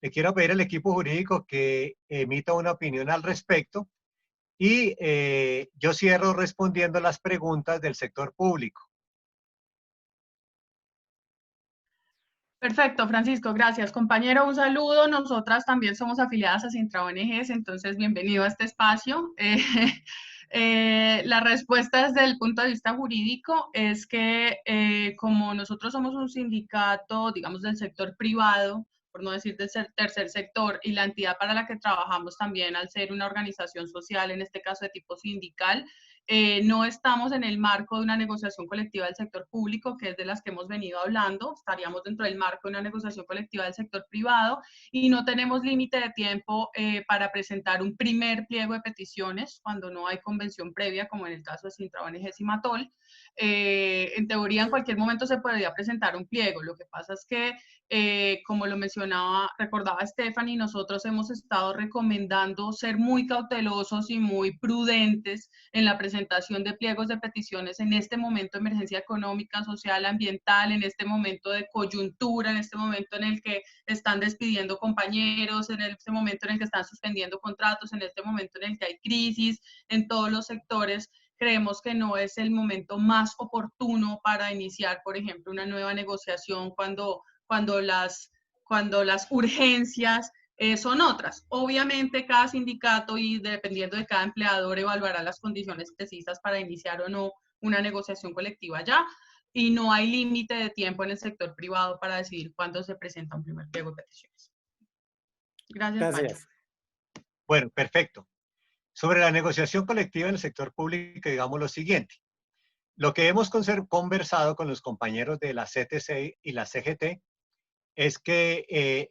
Le quiero pedir al equipo jurídico que emita una opinión al respecto y yo cierro respondiendo las preguntas del sector público. Perfecto, Francisco, gracias. Compañero, un saludo. Nosotras también somos afiliadas a Sintra ONGs, entonces bienvenido a este espacio. La respuesta desde el punto de vista jurídico es que como nosotros somos un sindicato, digamos, del sector privado, por no decir del tercer sector, y la entidad para la que trabajamos también al ser una organización social, en este caso de tipo sindical, no estamos en el marco de una negociación colectiva del sector público, que es de las que hemos venido hablando, estaríamos dentro del marco de una negociación colectiva del sector privado y no tenemos límite de tiempo para presentar un primer pliego de peticiones cuando no hay convención previa, como en el caso de Sintra ONG Cimatol. En teoría, en cualquier momento se podría presentar un pliego. Lo que pasa es que, como lo recordaba Stephanie, nosotros hemos estado recomendando ser muy cautelosos y muy prudentes en la presentación de pliegos de peticiones en este momento de emergencia económica, social, ambiental, en este momento de coyuntura, en este momento en el que están despidiendo compañeros, en este momento en el que están suspendiendo contratos, en este momento en el que hay crisis en todos los sectores. Creemos que no es el momento más oportuno para iniciar, por ejemplo, una nueva negociación cuando las urgencias son otras. Obviamente cada sindicato y dependiendo de cada empleador evaluará las condiciones precisas para iniciar o no una negociación colectiva ya, y no hay límite de tiempo en el sector privado para decidir cuándo se presenta un primer pliego de peticiones. Gracias. Gracias. Bueno, perfecto. Sobre la negociación colectiva en el sector público, digamos lo siguiente. Lo que hemos conversado con los compañeros de la CTC y la CGT es que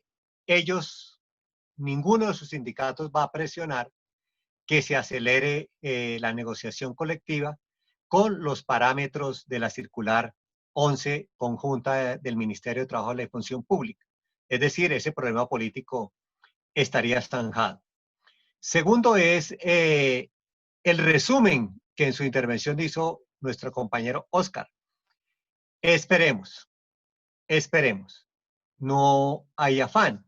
ninguno de sus sindicatos va a presionar que se acelere la negociación colectiva con los parámetros de la circular 11 conjunta del Ministerio de Trabajo y la Función Pública. Es decir, ese problema político estaría zanjado. Segundo es el resumen que en su intervención hizo nuestro compañero Oscar. Esperemos. No hay afán.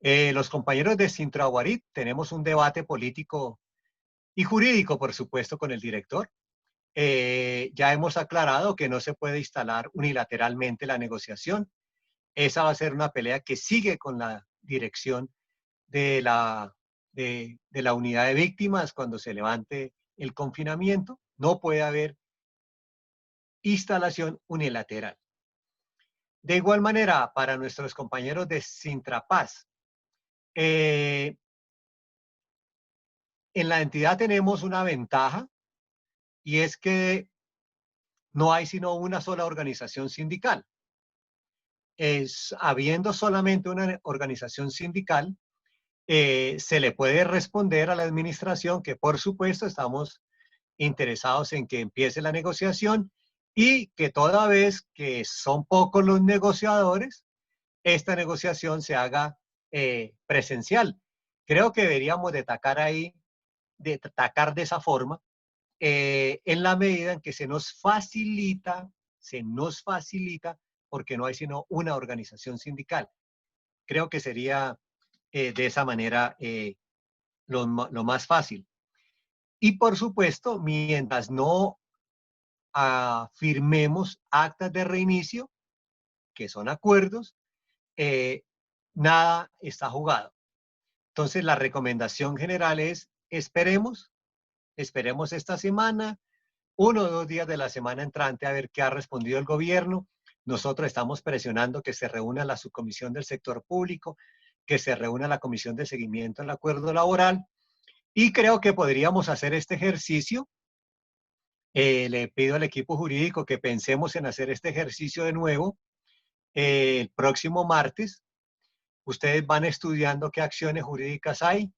Los compañeros de Sintra Guarit tenemos un debate político y jurídico, por supuesto, con el director. Ya hemos aclarado que no se puede instalar unilateralmente la negociación. Esa va a ser una pelea que sigue con la dirección de la unidad de víctimas cuando se levante el confinamiento. No puede haber instalación unilateral. De igual manera, para nuestros compañeros de Sintrapaz, en la entidad tenemos una ventaja y es que no hay sino una sola organización sindical. Habiendo solamente una organización sindical, se le puede responder a la administración que, por supuesto, estamos interesados en que empiece la negociación y que toda vez que son pocos los negociadores, esta negociación se haga presencial. Creo que deberíamos de atacar de esa forma, en la medida en que se nos facilita, porque no hay sino una organización sindical. Creo que sería de esa manera lo más fácil. Y por supuesto, mientras no firmemos actas de reinicio, que son acuerdos, nada está jugado. Entonces, la recomendación general es esperemos esta semana, 1 o 2 días de la semana entrante a ver qué ha respondido el gobierno. Nosotros estamos presionando que se reúna la subcomisión del sector público, que se reúna la comisión de seguimiento al acuerdo laboral Y creo que podríamos hacer este ejercicio. Le pido al equipo jurídico que pensemos en hacer este ejercicio de nuevo el próximo martes. Ustedes van estudiando qué acciones jurídicas hay.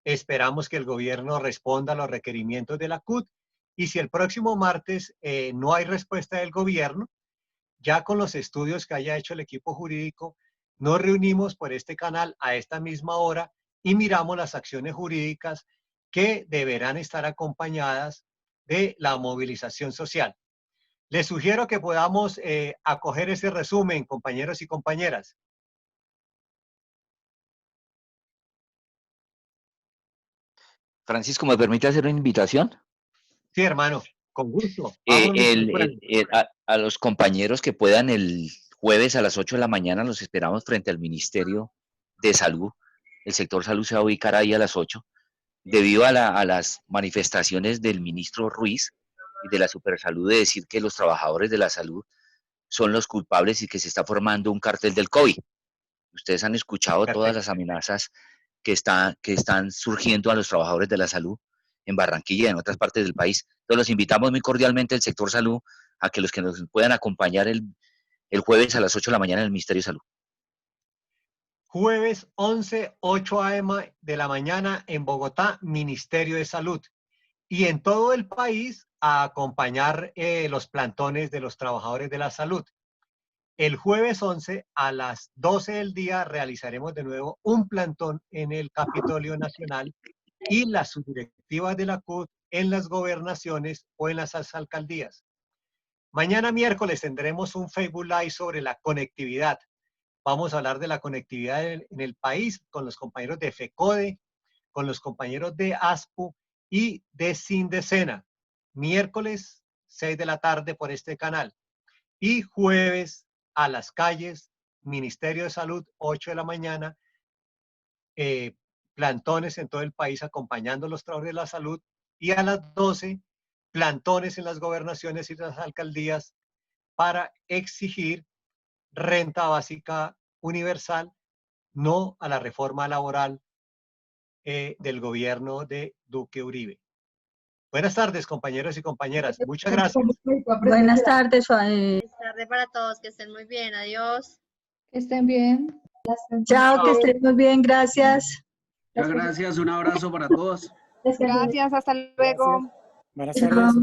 Esperamos que el gobierno responda a los requerimientos de la CUT. Y si el próximo martes no hay respuesta del gobierno, ya con los estudios que haya hecho el equipo jurídico, nos reunimos por este canal a esta misma hora y miramos las acciones jurídicas que deberán estar acompañadas de la movilización social. Les sugiero que podamos acoger ese resumen, compañeros y compañeras. Francisco, ¿me permite hacer una invitación? Sí, hermano, con gusto. A los compañeros que puedan el jueves a las 8 de la mañana, los esperamos frente al Ministerio de Salud. El sector salud se va a ubicar ahí a las 8. Debido a las manifestaciones del ministro Ruiz y de la Supersalud de decir que los trabajadores de la salud son los culpables y que se está formando un cartel del COVID. Ustedes han escuchado todas las amenazas que están surgiendo a los trabajadores de la salud en Barranquilla y en otras partes del país. Entonces los invitamos muy cordialmente al sector salud a que los que nos puedan acompañar el jueves a las 8 de la mañana en el Ministerio de Salud. Jueves 11, 8 a.m. de la mañana en Bogotá, Ministerio de Salud. Y en todo el país a acompañar los plantones de los trabajadores de la salud. El jueves 11 a las 12 del día realizaremos de nuevo un plantón en el Capitolio Nacional y las subdirectivas de la CUT en las gobernaciones o en las alcaldías. Mañana miércoles tendremos un Facebook Live sobre la conectividad. Vamos a hablar de la conectividad en el país con los compañeros de FECODE, con los compañeros de ASPU y de Sindecena. Miércoles 6 de la tarde por este canal. Y jueves a las calles, Ministerio de Salud, 8 de la mañana, plantones en todo el país acompañando a los trabajadores de la salud. Y a las 12, plantones en las gobernaciones y las alcaldías para exigir renta básica universal, no a la reforma laboral del gobierno de Duque Uribe. Buenas tardes, compañeros y compañeras. Muchas gracias. Buenas tardes. Buenas tardes para todos, que estén muy bien. Adiós. Que estén bien. Chao, que estén muy bien. Gracias. Muchas gracias. Un abrazo para todos. Gracias, hasta luego. Buenas tardes.